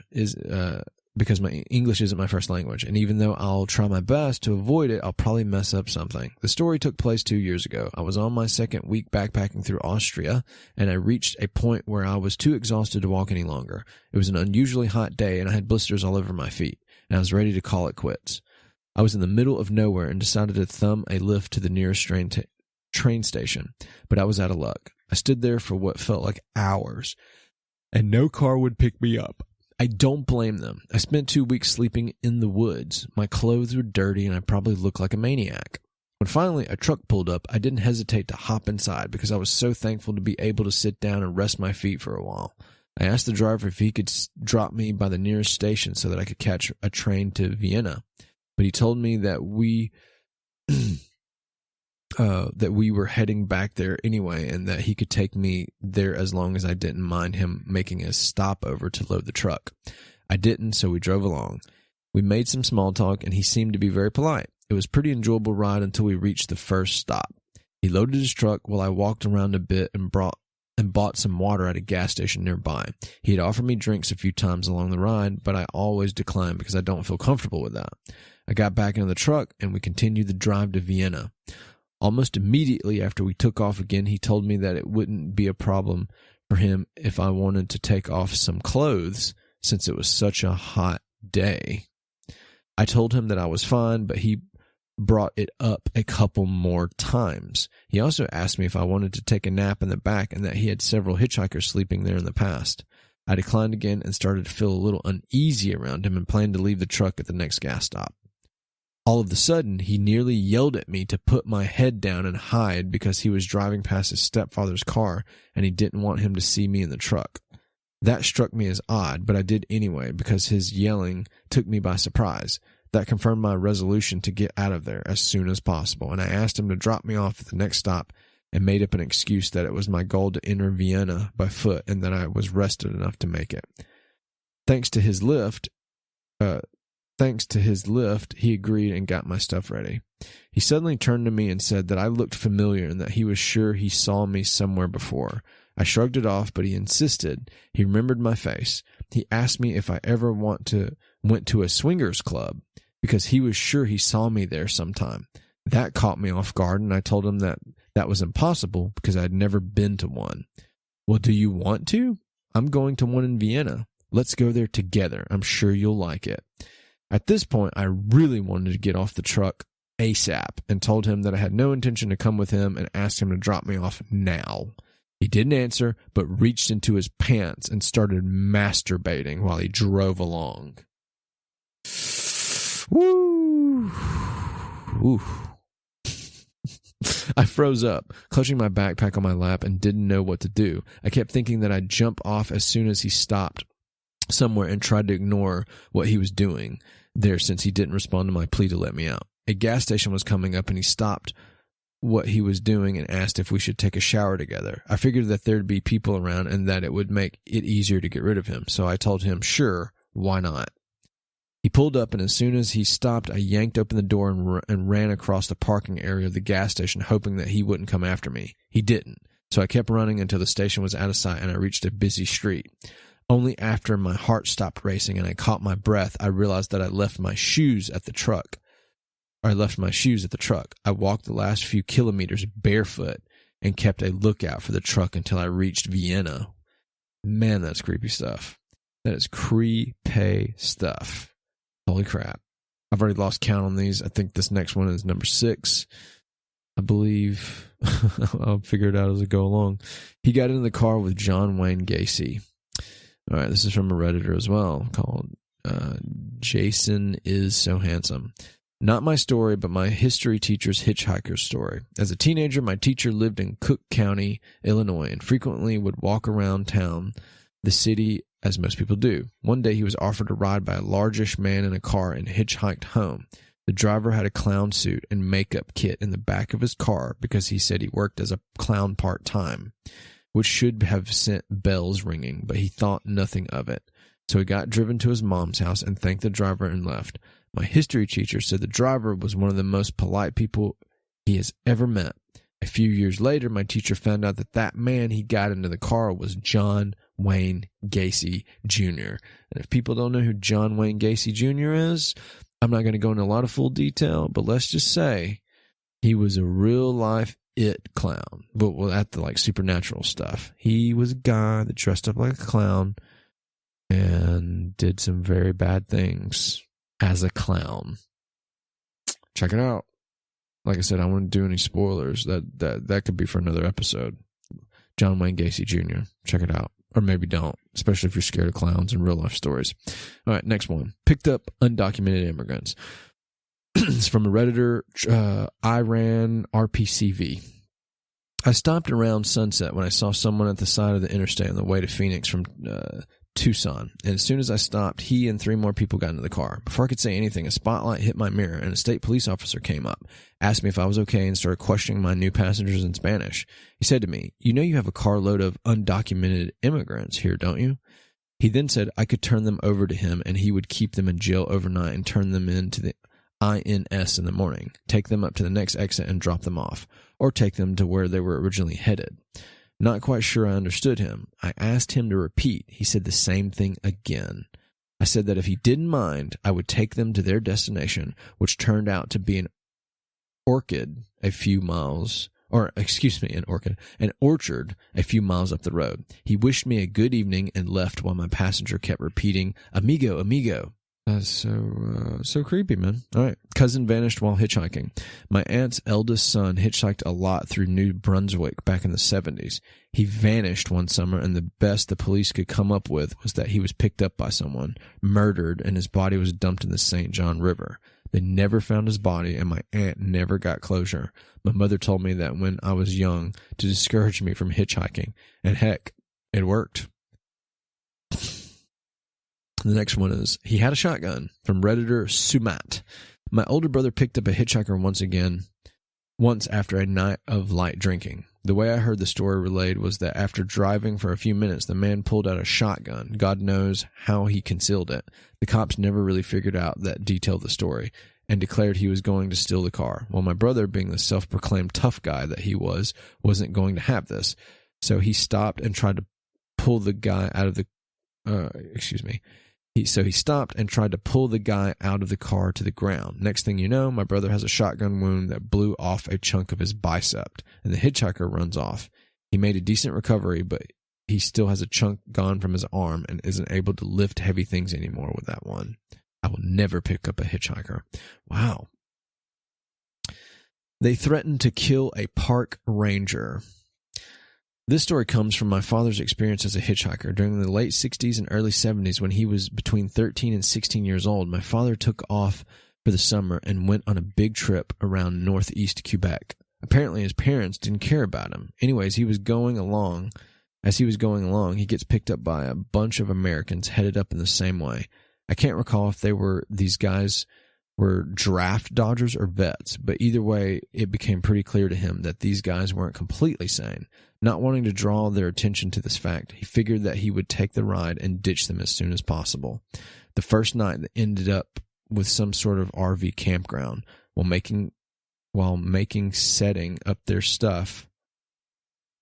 because my English isn't my first language, and even though I'll try my best to avoid it, I'll probably mess up something. The story took place 2 years ago. I was on my second week backpacking through Austria, and I reached a point where I was too exhausted to walk any longer. It was an unusually hot day, and I had blisters all over my feet, and I was ready to call it quits. I was in the middle of nowhere and decided to thumb a lift to the nearest train station, but I was out of luck. I stood there for what felt like hours, and no car would pick me up. I don't blame them. I spent 2 weeks sleeping in the woods. My clothes were dirty, and I probably looked like a maniac. When finally a truck pulled up, I didn't hesitate to hop inside because I was so thankful to be able to sit down and rest my feet for a while. I asked the driver if he could drop me by the nearest station so that I could catch a train to Vienna. But he told me that we were heading back there anyway, and that he could take me there as long as I didn't mind him making a stopover to load the truck. I didn't, so we drove along. We made some small talk, and he seemed to be very polite. It was a pretty enjoyable ride until we reached the first stop. He loaded his truck while I walked around a bit and bought some water at a gas station nearby. He had offered me drinks a few times along the ride, but I always declined because I don't feel comfortable with that. I got back into the truck, and we continued the drive to Vienna. Almost immediately after we took off again, he told me that it wouldn't be a problem for him if I wanted to take off some clothes since it was such a hot day. I told him that I was fine, but he brought it up a couple more times. He also asked me if I wanted to take a nap in the back and that he had several hitchhikers sleeping there in the past. I declined again and started to feel a little uneasy around him and planned to leave the truck at the next gas stop. All of a sudden, he nearly yelled at me to put my head down and hide because he was driving past his stepfather's car and he didn't want him to see me in the truck. That struck me as odd, but I did anyway because his yelling took me by surprise. That confirmed my resolution to get out of there as soon as possible, and I asked him to drop me off at the next stop and made up an excuse that it was my goal to enter Vienna by foot and that I was rested enough to make it. Thanks to his lift, he agreed and got my stuff ready. He suddenly turned to me and said that I looked familiar and that he was sure he saw me somewhere before. I shrugged it off, but he insisted. He remembered my face. He asked me if I ever went to a swingers club because he was sure he saw me there sometime. That caught me off guard, and I told him that was impossible because I had never been to one. Well, do you want to? I'm going to one in Vienna. Let's go there together. I'm sure you'll like it. At this point, I really wanted to get off the truck ASAP and told him that I had no intention to come with him and asked him to drop me off now. He didn't answer, but reached into his pants and started masturbating while he drove along. Woo! Woo. I froze up, clutching my backpack on my lap, and didn't know what to do. I kept thinking that I'd jump off as soon as he stopped somewhere and tried to ignore what he was doing there since he didn't respond to my plea to let me out. A gas station was coming up and he stopped what he was doing and asked if we should take a shower together. I figured that there'd be people around and that it would make it easier to get rid of him, so I told him, sure, why not? He pulled up, and as soon as he stopped, I yanked open the door and ran across the parking area of the gas station, hoping that he wouldn't come after me. He didn't, so I kept running until the station was out of sight and I reached a busy street. Only after my heart stopped racing and I caught my breath, I realized that I left my shoes at the truck. I walked the last few kilometers barefoot and kept a lookout for the truck until I reached Vienna. Man, that's creepy stuff. That is creepy stuff. Holy crap. I've already lost count on these. I think this next one is number 6. I believe. I'll figure it out as I go along. He got into the car with John Wayne Gacy. All right, this is from a Redditor as well called Jason is So Handsome. Not my story, but my history teacher's hitchhiker's story. As a teenager, my teacher lived in Cook County, Illinois, and frequently would walk around town, the city, as most people do. One day, he was offered a ride by a largish man in a car and hitchhiked home. The driver had a clown suit and makeup kit in the back of his car because he said he worked as a clown part-time, which should have sent bells ringing, but he thought nothing of it. So he got driven to his mom's house and thanked the driver and left. My history teacher said the driver was one of the most polite people he has ever met. A few years later, my teacher found out that that man he got into the car was John Wayne Gacy Jr. And if people don't know who John Wayne Gacy Jr. is, I'm not going to go into a lot of full detail, but let's just say he was a real-life it clown, but at the supernatural stuff. He was a guy that dressed up like a clown and did some very bad things as a clown. Check it out. Like I said, I wouldn't do any spoilers. That could be for another episode. John Wayne Gacy Jr. Check it out. Or maybe don't, especially if you're scared of clowns and real life stories. All right, next one. Picked up undocumented immigrants. It's from a Redditor, Iran RPCV. I stopped around sunset when I saw someone at the side of the interstate on the way to Phoenix from Tucson, and as soon as I stopped, he and 3 more people got into the car. Before I could say anything, a spotlight hit my mirror, and a state police officer came up, asked me if I was okay, and started questioning my new passengers in Spanish. He said to me, "You know you have a carload of undocumented immigrants here, don't you?" He then said I could turn them over to him, and he would keep them in jail overnight and turn them into the INS in the morning, take them up to the next exit and drop them off, or take them to where they were originally headed. Not quite sure I understood him. I asked him to repeat. He said the same thing again. I said that if he didn't mind, I would take them to their destination, which turned out to be an orchard a few miles up the road. He wished me a good evening and left while my passenger kept repeating, "Amigo, amigo." That's so creepy, man. All right. Cousin vanished while hitchhiking. My aunt's eldest son hitchhiked a lot through New Brunswick back in the 70s. He vanished one summer, and the best the police could come up with was that he was picked up by someone, murdered, and his body was dumped in the St. John River. They never found his body, and my aunt never got closure. My mother told me that when I was young to discourage me from hitchhiking, and heck, it worked. The next one is, he had a shotgun, from Redditor Sumat. My older brother picked up a hitchhiker once after a night of light drinking. The way I heard the story relayed was that after driving for a few minutes, the man pulled out a shotgun. God knows how he concealed it. The cops never really figured out that detail of the story and declared he was going to steal the car. Well, my brother, being the self-proclaimed tough guy that he was, wasn't going to have this. So he stopped and tried to pull the guy out of the... So he stopped and tried to pull the guy out of the car to the ground. Next thing you know, my brother has a shotgun wound that blew off a chunk of his bicep, and the hitchhiker runs off. He made a decent recovery, but he still has a chunk gone from his arm and isn't able to lift heavy things anymore with that one. I will never pick up a hitchhiker. Wow. They threatened to kill a park ranger. This story comes from my father's experience as a hitchhiker. During the late 60s and early 70s, when he was between 13 and 16 years old, my father took off for the summer and went on a big trip around northeast Quebec. Apparently, his parents didn't care about him. Anyways, As he was going along, he gets picked up by a bunch of Americans headed up in the same way. I can't recall if these guys were draft dodgers or vets, but either way, it became pretty clear to him that these guys weren't completely sane. Not wanting to draw their attention to this fact, he figured that he would take the ride and ditch them as soon as possible. The first night that ended up with some sort of RV campground. While setting up their stuff,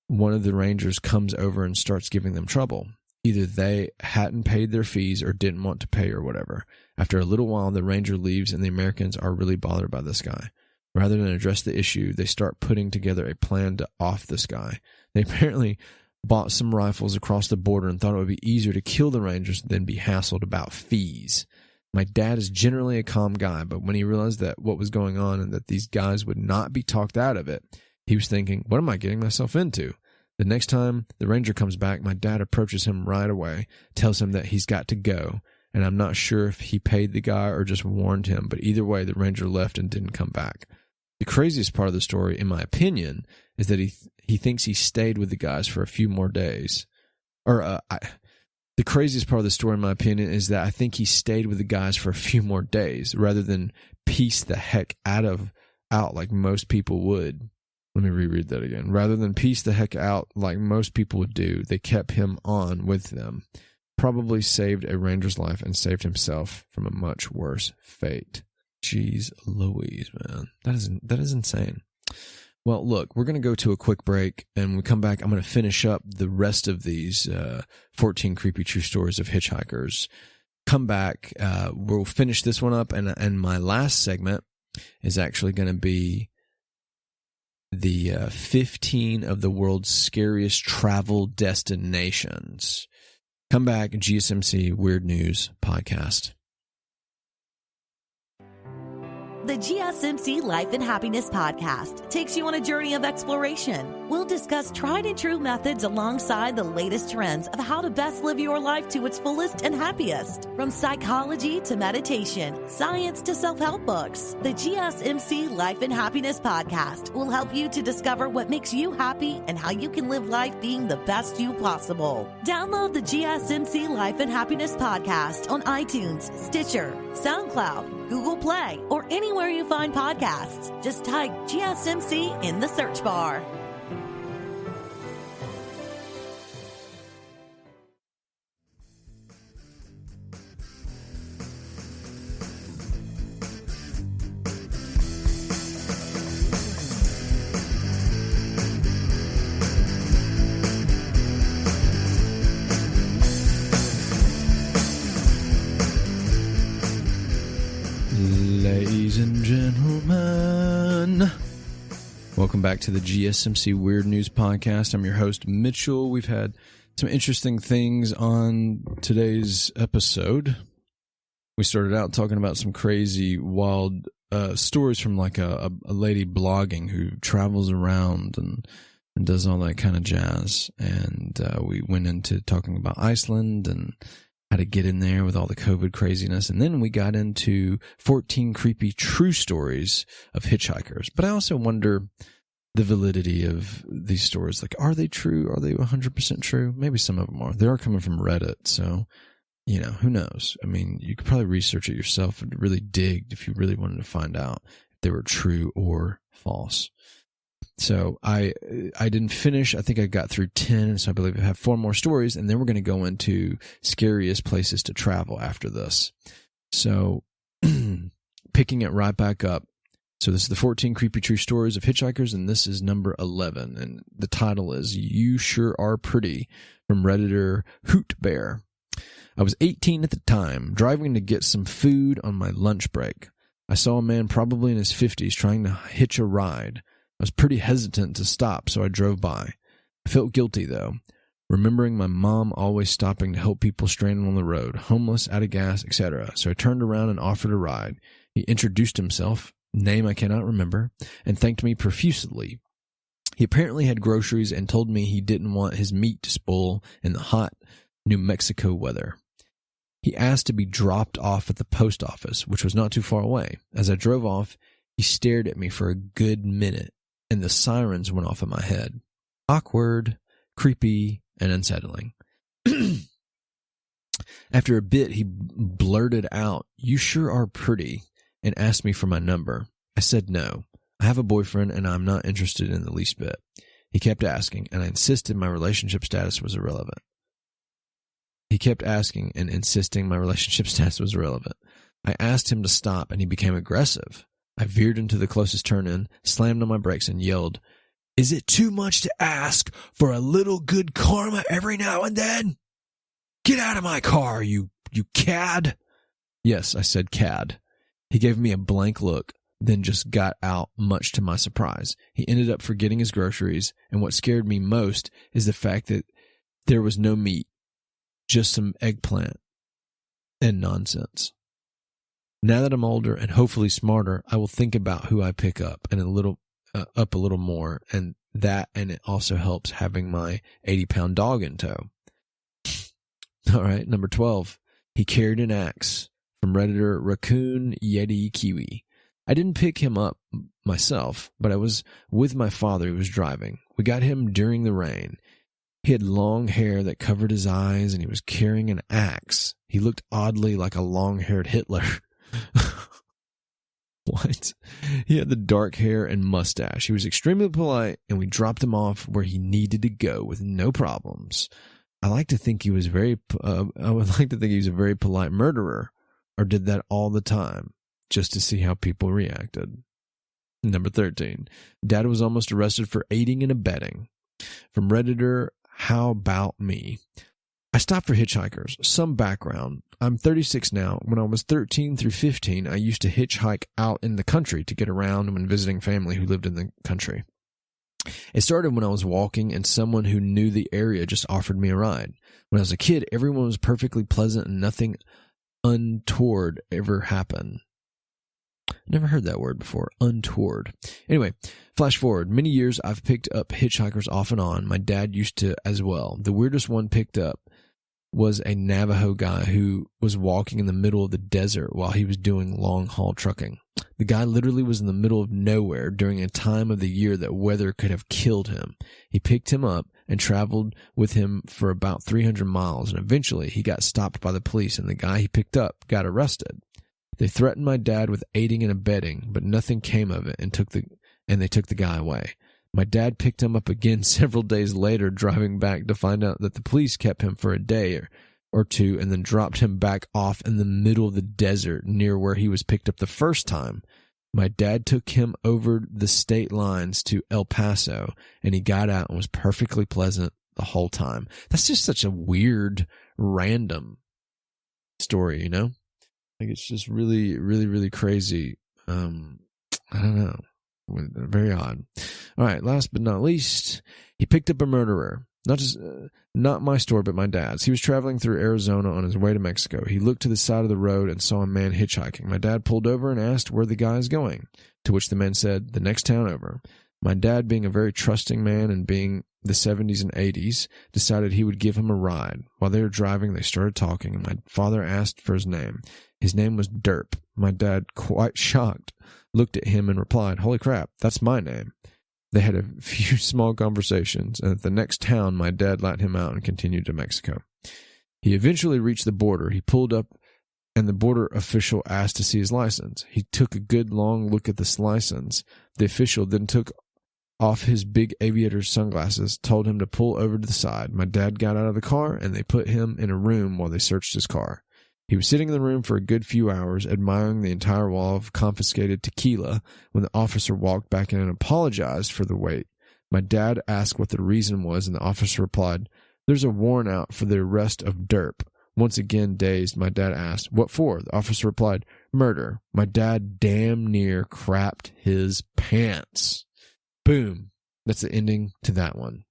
one of the rangers comes over and starts giving them trouble. Either they hadn't paid their fees or didn't want to pay or whatever. After a little while, the ranger leaves and the Americans are really bothered by this guy. Rather than address the issue, they start putting together a plan to off this guy. They apparently bought some rifles across the border and thought it would be easier to kill the rangers than be hassled about fees. My dad is generally a calm guy, but when he realized that what was going on and that these guys would not be talked out of it, he was thinking, what am I getting myself into? The next time the ranger comes back, my dad approaches him right away, tells him that he's got to go, and I'm not sure if he paid the guy or just warned him, but either way, the ranger left and didn't come back. The craziest part of the story, in my opinion, is that he thinks he stayed with the guys for a few more days. The craziest part of the story, in my opinion, is that I think he stayed with the guys for a few more days rather than piece the heck out like most people would. Let me reread that again. Rather than piece the heck out like most people would do, they kept him on with them. Probably saved a ranger's life and saved himself from a much worse fate. Jeez Louise, man. That is insane. Well, look, we're going to go to a quick break, and when we come back, I'm going to finish up the rest of these 14 creepy true stories of hitchhikers. Come back, we'll finish this one up, and my last segment is actually going to be the 15 of the world's scariest travel destinations. Come back, GSMC Weird News Podcast. The GSMC Life and Happiness Podcast takes you on a journey of exploration. We'll discuss tried and true methods alongside the latest trends of how to best live your life to its fullest and happiest. From psychology to meditation, science to self-help books, the GSMC Life and Happiness Podcast will help you to discover what makes you happy and how you can live life being the best you possible. Download the GSMC Life and Happiness Podcast on iTunes, Stitcher, SoundCloud, Google Play, or anywhere you find podcasts. Just type GSMC in the search bar. Ladies and gentlemen, welcome back to the GSMC Weird News Podcast. I'm your host, Mitchell. We've had some interesting things on today's episode. We started out talking about some crazy, wild stories from like a lady blogging who travels around and does all that kind of jazz. And we went into talking about Iceland and how to get in there with all the COVID craziness. And then we got into 14 creepy true stories of hitchhikers. But I also wonder the validity of these stories. Like, are they true? Are they 100% true? Maybe some of them are. They are coming from Reddit, so, you know, who knows? I mean, you could probably research it yourself and really dig if you really wanted to find out if they were true or false. So I didn't finish. I think I got through 10, so I believe I have 4 more stories, and then we're going to go into scariest places to travel after this. So picking it right back up. So this is the 14 creepy true stories of hitchhikers, and this is number 11, and the title is You Sure Are Pretty from Redditor Hoot Bear. I was 18 at the time, driving to get some food on my lunch break. I saw a man probably in his 50s trying to hitch a ride. I was pretty hesitant to stop, so I drove by. I felt guilty, though, remembering my mom always stopping to help people stranded on the road, homeless, out of gas, etc. So I turned around and offered a ride. He introduced himself, name I cannot remember, and thanked me profusely. He apparently had groceries and told me he didn't want his meat to spoil in the hot New Mexico weather. He asked to be dropped off at the post office, which was not too far away. As I drove off, he stared at me for a good minute, and the sirens went off in my head. Awkward, creepy, and unsettling. After a bit, he blurted out, "You sure are pretty," and asked me for my number. I said no. I have a boyfriend, and I'm not interested in the least bit. He kept asking, and I insisted my relationship status was irrelevant. He kept asking and insisting my relationship status was irrelevant. I asked him to stop, and he became aggressive. I veered into the closest turn-in, slammed on my brakes, and yelled, "Is it too much to ask for a little good karma every now and then? Get out of my car, you cad." Yes, I said cad. He gave me a blank look, then just got out, much to my surprise. He ended up forgetting his groceries, and what scared me most is the fact that there was no meat, just some eggplant and nonsense. Now that I'm older and hopefully smarter, I will think about who I pick up and a little more, and it also helps having my 80-pound dog in tow. All right, number 12. He carried an axe, from Redditor Raccoon Yeti Kiwi. I didn't pick him up myself, but I was with my father who was driving. We got him during the rain. He had long hair that covered his eyes, and he was carrying an axe. He looked oddly like a long-haired Hitler. What? He had the dark hair and mustache. He was extremely polite, and we dropped him off where he needed to go with no problems. I would like to think he was a very polite murderer, or did that all the time, just to see how people reacted. Number 13. Dad was almost arrested for aiding and abetting. From Redditor, How About Me? I stopped for hitchhikers. Some background. I'm 36 now. When I was 13 through 15, I used to hitchhike out in the country to get around when visiting family who lived in the country. It started when I was walking and someone who knew the area just offered me a ride. When I was a kid, everyone was perfectly pleasant and nothing untoward ever happened. Never heard that word before, untoward. Anyway, flash forward. Many years I've picked up hitchhikers off and on. My dad used to as well. The weirdest one picked up was a Navajo guy who was walking in the middle of the desert while he was doing long-haul trucking. The guy literally was in the middle of nowhere during a time of the year that weather could have killed him. He picked him up and traveled with him for about 300 miles, and eventually he got stopped by the police, and the guy he picked up got arrested. They threatened my dad with aiding and abetting, but nothing came of it, and they took the guy away. My dad picked him up again several days later, driving back to find out that the police kept him for a day or two and then dropped him back off in the middle of the desert near where he was picked up the first time. My dad took him over the state lines to El Paso, and he got out and was perfectly pleasant the whole time. That's just such a weird, random story, you know? Like, it's just really, really, really crazy. I don't know. Very odd. All right, last but not least, he picked up a murderer. Not my story, but my dad's. He was traveling through Arizona on his way to Mexico. He looked to the side of the road and saw a man hitchhiking. My dad pulled over and asked where the guy is going, to which the man said, "The next town over." My dad, being a very trusting man and being the 70s and 80s, decided he would give him a ride. While they were driving, they started talking, and my father asked for his name. His name was Derp. My dad, quite shocked, looked at him and replied, "Holy crap, that's my name." They had a few small conversations, and at the next town, my dad let him out and continued to Mexico. He eventually reached the border. He pulled up, and the border official asked to see his license. He took a good long look at this license. The official then took off his big aviator sunglasses, told him to pull over to the side. My dad got out of the car, and they put him in a room while they searched his car. He was sitting in the room for a good few hours, admiring the entire wall of confiscated tequila, when the officer walked back in and apologized for the wait. My dad asked what the reason was, and the officer replied, "There's a warrant out for the arrest of Derp. Once again dazed, my dad asked, "What for?" The officer replied, "Murder." My dad damn near crapped his pants. Boom. That's the ending to that one.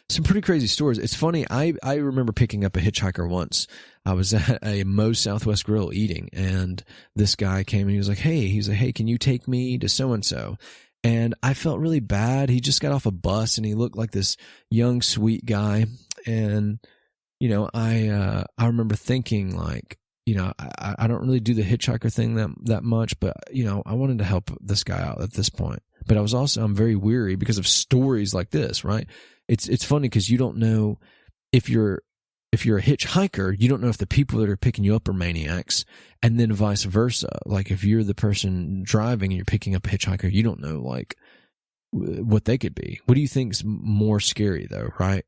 Some pretty crazy stories. It's funny, I remember picking up a hitchhiker once. I was at a Moe's Southwest Grill eating, and this guy came and he was like, hey, can you take me to so-and-so? And I felt really bad. He just got off a bus, and he looked like this young, sweet guy. And, you know, I remember thinking, like, you know, I don't really do the hitchhiker thing that much, but, you know, I wanted to help this guy out at this point. But I'm very weary because of stories like this, right? It's funny because you don't know if you're a hitchhiker, you don't know if the people that are picking you up are maniacs, and then vice versa. Like if you're the person driving and you're picking up a hitchhiker, you don't know like what they could be. What do you think's more scary though, right?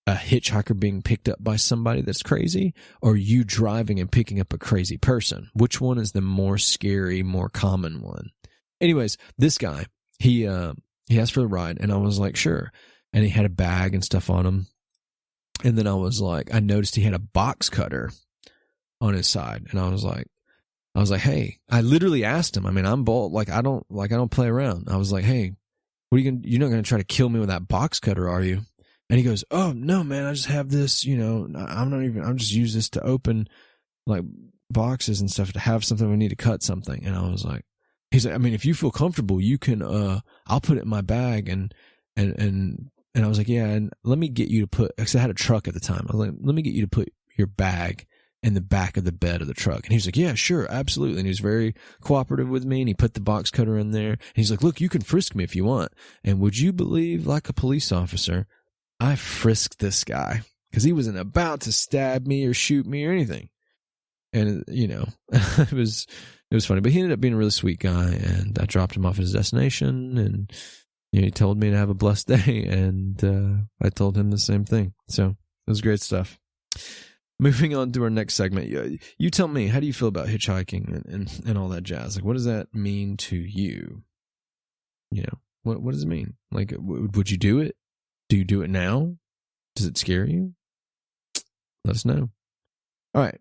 A hitchhiker being picked up by somebody that's crazy, or you driving and picking up a crazy person? Which one is the more scary, more common one? Anyways, this guy, he asked for the ride, and I was like, sure. And he had a bag and stuff on him. And then I noticed he had a box cutter on his side. And I was like, hey, I literally asked him. I mean, I'm bold. I don't play around. I was like, hey, you're not going to try to kill me with that box cutter, are you? And he goes, oh no, man, I just have this, you know, I'm just use this to open like boxes and stuff to have something when we need to cut something. And I was like, he's like, I mean, if you feel comfortable, you can, I'll put it in my bag and I was like, yeah, and let me get you to put, because I had a truck at the time. I was like, let me get you to put your bag in the back of the bed of the truck. And he was like, yeah, sure, absolutely. And he was very cooperative with me, and he put the box cutter in there. And he's like, look, you can frisk me if you want. And would you believe, like a police officer, I frisked this guy because he wasn't about to stab me or shoot me or anything. And, you know, it was funny. But he ended up being a really sweet guy, and I dropped him off at his destination, and you know, he told me to have a blessed day, and I told him the same thing. So it was great stuff. Moving on to our next segment. You tell me, how do you feel about hitchhiking and all that jazz? Like, what does that mean to you? You know, what does it mean? Like, would you do it? Do you do it now? Does it scare you? Let us know. All right.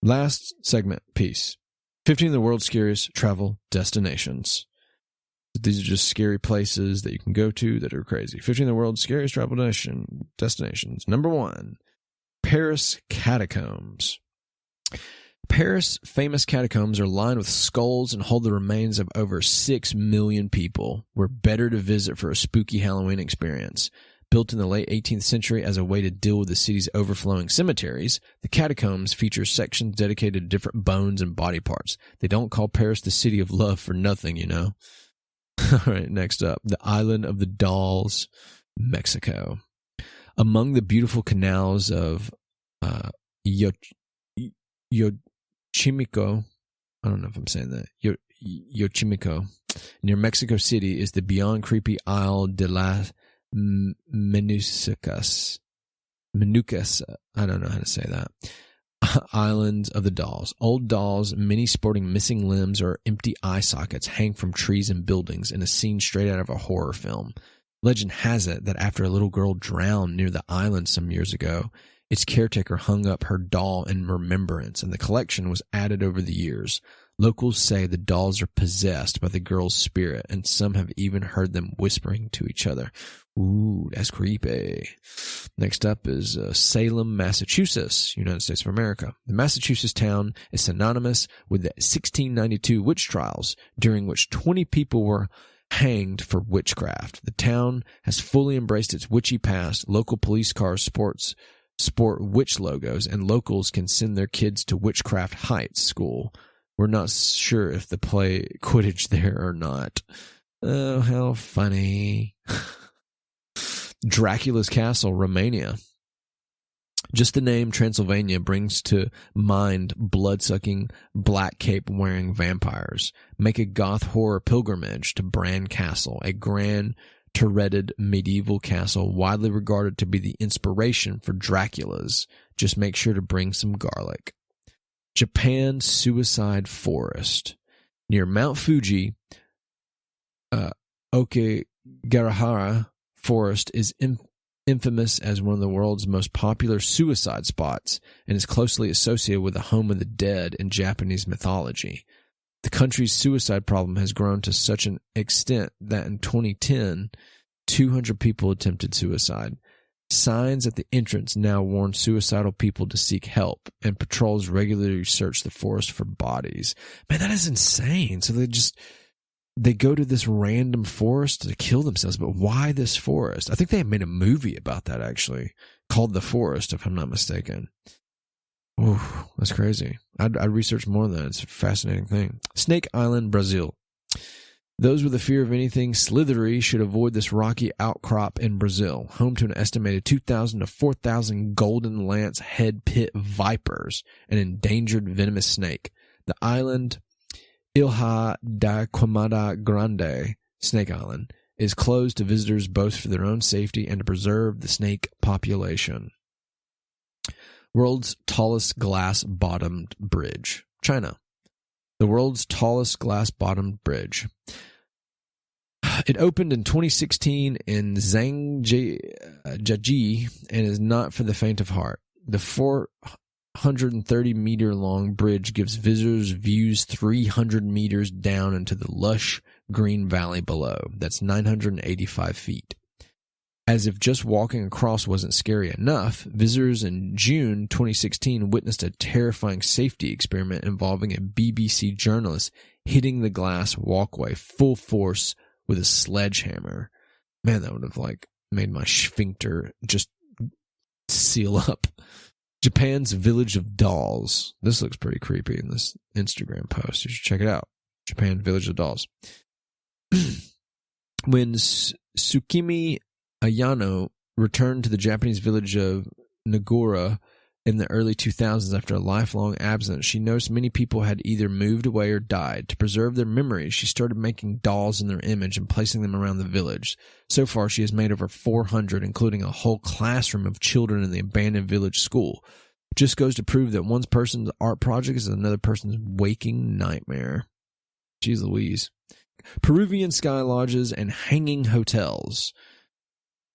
Last segment piece. 15 of the world's scariest travel destinations. These are just scary places that you can go to that are crazy. 15 of the world's scariest travel destinations. Number 1, Paris catacombs. Paris' famous catacombs are lined with skulls and hold the remains of over 6 million people. We're better to visit for a spooky Halloween experience. Built in the late 18th century as a way to deal with the city's overflowing cemeteries, the catacombs feature sections dedicated to different bones and body parts. They don't call Paris the city of love for nothing, you know. All right, next up, the Island of the Dolls, Mexico. Among the beautiful canals of Yochimico, I don't know if I'm saying that, Yochimico, near Mexico City, is the beyond creepy Isle de las Menucas. I don't know how to say that. Islands of the Dolls. Old dolls, many sporting missing limbs or empty eye sockets, hang from trees and buildings in a scene straight out of a horror film. Legend has it that after a little girl drowned near the island some years ago, its caretaker hung up her doll in remembrance, and the collection was added over the years. Locals say the dolls are possessed by the girl's spirit, and some have even heard them whispering to each other. Ooh, that's creepy. Next up is Salem, Massachusetts, United States of America. The Massachusetts town is synonymous with the 1692 witch trials, during which 20 people were hanged for witchcraft. The town has fully embraced its witchy past. Local police cars sport witch logos, and locals can send their kids to Witchcraft Heights School. We're not sure if they play Quidditch there or not. Oh, how funny. Dracula's Castle, Romania. Just the name Transylvania brings to mind blood-sucking, black cape-wearing vampires. Make a goth horror pilgrimage to Bran Castle, a grand, turreted medieval castle widely regarded to be the inspiration for Dracula's. Just make sure to bring some garlic. Japan Suicide Forest. Near Mount Fuji, Okigahara Forest is infamous as one of the world's most popular suicide spots and is closely associated with the home of the dead in Japanese mythology. The country's suicide problem has grown to such an extent that in 2010, 200 people attempted suicide. Signs at the entrance now warn suicidal people to seek help, and patrols regularly search the forest for bodies. Man, that is insane. So they go to this random forest to kill themselves, but why this forest? I think they made a movie about that, actually, called The Forest, if I'm not mistaken. Ooh, that's crazy. I'd research more on that. It's a fascinating thing. Snake Island, Brazil. Those with a fear of anything slithery should avoid this rocky outcrop in Brazil, home to an estimated 2,000 to 4,000 golden lance head pit vipers, an endangered venomous snake. The island, Ilha da Queimada Grande, Snake Island, is closed to visitors both for their own safety and to preserve the snake population. World's tallest glass-bottomed bridge, China. The world's tallest glass-bottomed bridge. It opened in 2016 in Zhangjiajie and is not for the faint of heart. The 430-meter-long bridge gives visitors views 300 meters down into the lush green valley below. That's 985 feet. As if just walking across wasn't scary enough, visitors in June 2016 witnessed a terrifying safety experiment involving a BBC journalist hitting the glass walkway full force with a sledgehammer. Man, that would have made my sphincter just seal up. Japan's Village of Dolls. This looks pretty creepy in this Instagram post. You should check it out. Japan Village of Dolls. When Tsukimi Ayano returned to the Japanese village of Nagura in the early 2000s after a lifelong absence, she noticed many people had either moved away or died. To preserve their memories, she started making dolls in their image and placing them around the village. So far, she has made over 400, including a whole classroom of children in the abandoned village school. Just goes to prove that one person's art project is another person's waking nightmare. Jeez Louise. Peruvian sky lodges and hanging hotels.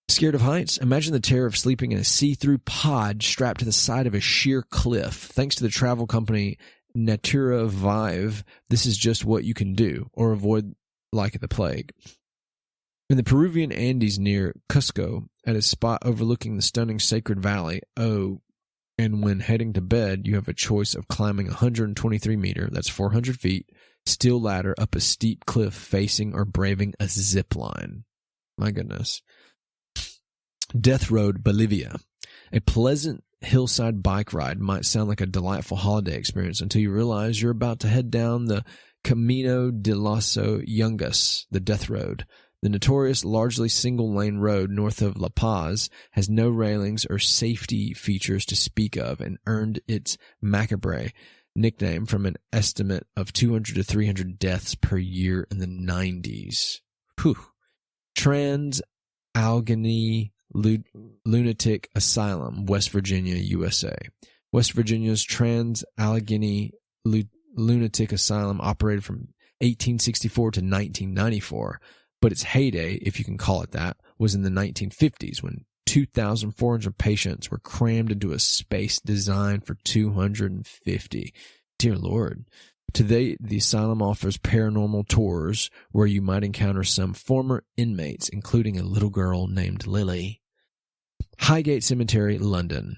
Scared of heights? Imagine the terror of sleeping in a see-through pod strapped to the side of a sheer cliff. Thanks to the travel company Natura Vive, this is just what you can do, or avoid like the plague. In the Peruvian Andes near Cusco, at a spot overlooking the stunning Sacred Valley, and when heading to bed, you have a choice of climbing 123-meter, that's 400 feet, steel ladder up a steep cliff facing or braving a zip line. My goodness. Death Road, Bolivia. A pleasant hillside bike ride might sound like a delightful holiday experience until you realize you're about to head down the Camino de los Yungas, the Death Road. The notorious, largely single-lane road north of La Paz has no railings or safety features to speak of and earned its macabre nickname from an estimate of 200 to 300 deaths per year in the 90s. Whew. Trans-Allegheny Lunatic Asylum, West Virginia, USA. West Virginia's Trans-Allegheny Lunatic Asylum operated from 1864 to 1994, but its heyday, if you can call it that, was in the 1950s when 2,400 patients were crammed into a space designed for 250. Dear Lord. Today, the asylum offers paranormal tours where you might encounter some former inmates, including a little girl named Lily. Highgate Cemetery, London.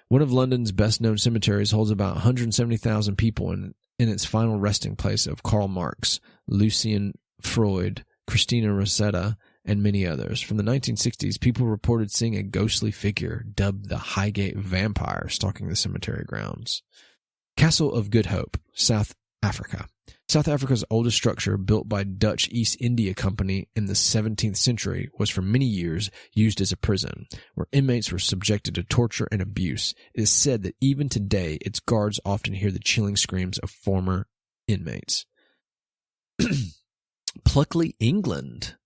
One of London's best-known cemeteries holds about 170,000 people in its final resting place of Karl Marx, Lucian Freud, Christina Rossetti, and many others. From the 1960s, people reported seeing a ghostly figure dubbed the Highgate Vampire stalking the cemetery grounds. Castle of Good Hope, South Africa. South Africa's oldest structure, built by Dutch East India Company in the 17th century, was for many years used as a prison, where inmates were subjected to torture and abuse. It is said that even today, its guards often hear the chilling screams of former inmates. Pluckley, England.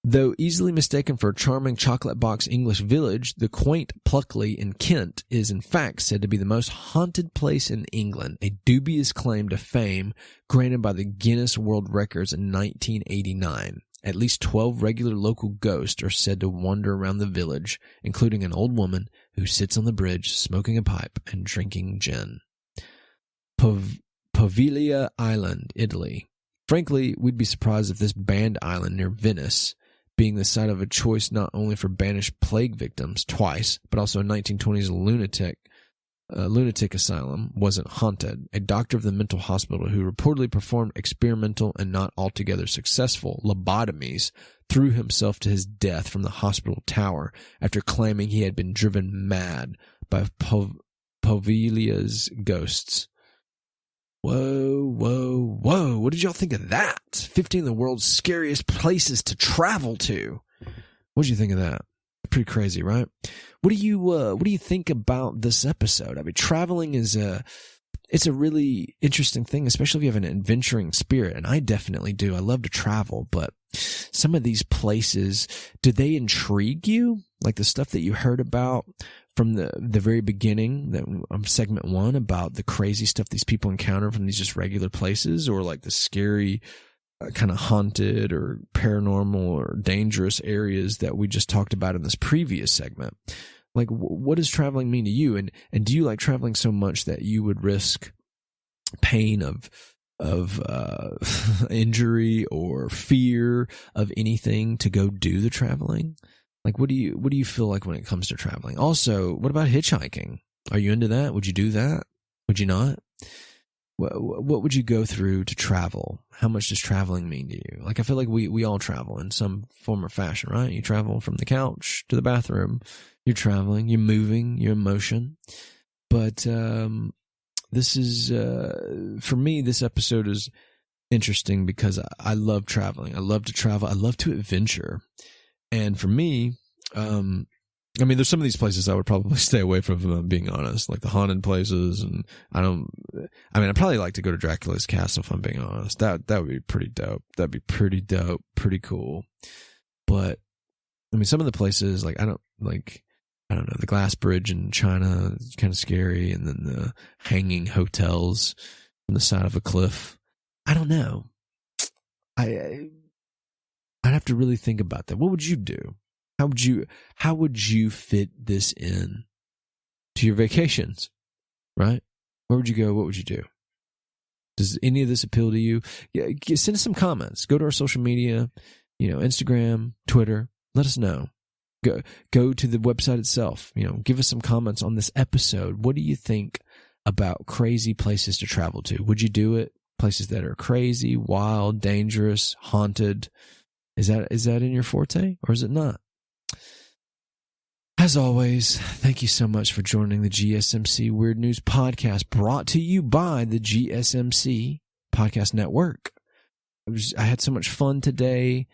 Though easily mistaken for a charming chocolate box English village, the quaint Pluckley in Kent is in fact said to be the most haunted place in England, a dubious claim to fame granted by the Guinness World Records in 1989. At least 12 regular local ghosts are said to wander around the village, including an old woman who sits on the bridge smoking a pipe and drinking gin. Poveglia Island, Italy. Frankly, we'd be surprised if this banned island near Venice, being the site of a choice not only for banished plague victims twice, but also a 1920s lunatic asylum, wasn't haunted. A doctor of the mental hospital who reportedly performed experimental and not altogether successful lobotomies threw himself to his death from the hospital tower after claiming he had been driven mad by Poveglia's ghosts. Whoa, whoa, whoa. What did y'all think of that? 15 of the world's scariest places to travel to. What did you think of that? Pretty crazy, right? What do you think about this episode? I mean, traveling is it's a really interesting thing, especially if you have an adventuring spirit, and I definitely do. I love to travel, but some of these places, do they intrigue you? Like the stuff that you heard about from the very beginning, that segment 1, about the crazy stuff these people encounter from these just regular places, or like the scary kind of haunted or paranormal or dangerous areas that we just talked about in this previous segment. Like, what does traveling mean to you? And do you like traveling so much that you would risk pain of injury or fear of anything to go do the traveling? Like, what do you feel like when it comes to traveling? Also, what about hitchhiking? Are you into that? Would you do that? Would you not? What would you go through to travel? How much does traveling mean to you? Like, I feel like we all travel in some form or fashion, right? You travel from the couch to the bathroom. You're traveling, you're moving, you're in motion. But this is, for me, this episode is interesting because I love traveling. I love to travel. I love to adventure. And for me, I mean, there's some of these places I would probably stay away from, if I'm being honest, like the haunted places. And I'd probably like to go to Dracula's castle, if I'm being honest. That would be pretty dope. That'd be pretty dope, pretty cool. But I mean, some of the places, like, I don't know, the glass bridge in China is kind of scary. And then the hanging hotels on the side of a cliff. I don't know. I'd have to really think about that. What would you do? How would you fit this in to your vacations? Right? Where would you go? What would you do? Does any of this appeal to you? Yeah, send us some comments. Go to our social media, Instagram, Twitter. Let us know. Go to the website itself. Give us some comments on this episode. What do you think about crazy places to travel to? Would you do it? Places that are crazy, wild, dangerous, haunted. Is that in your forte, or is it not? As always, thank you so much for joining the GSMC Weird News Podcast, brought to you by the GSMC Podcast Network. I had so much fun today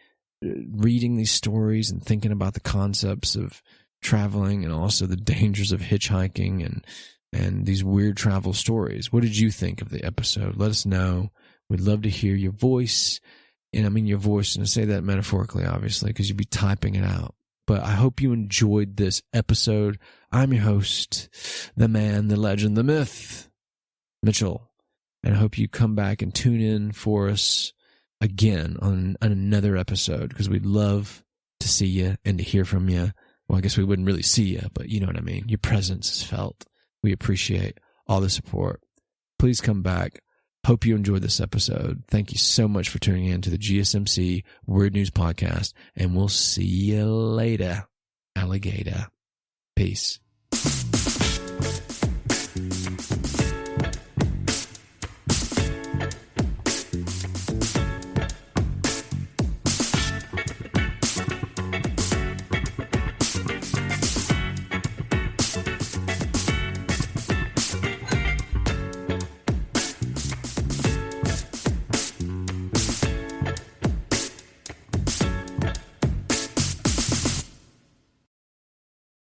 reading these stories and thinking about the concepts of traveling and also the dangers of hitchhiking and these weird travel stories. What did you think of the episode? Let us know. We'd love to hear your voice. And I mean your voice, and I say that metaphorically, obviously, because you'd be typing it out. But I hope you enjoyed this episode. I'm your host, the man, the legend, the myth, Mitchell. And I hope you come back and tune in for us again on another episode, because we'd love to see you and to hear from you. Well, I guess we wouldn't really see you, but you know what I mean. Your presence is felt. We appreciate all the support. Please come back. Hope you enjoyed this episode. Thank you so much for tuning in to the GSMC Weird News Podcast, and we'll see you later, alligator. Peace.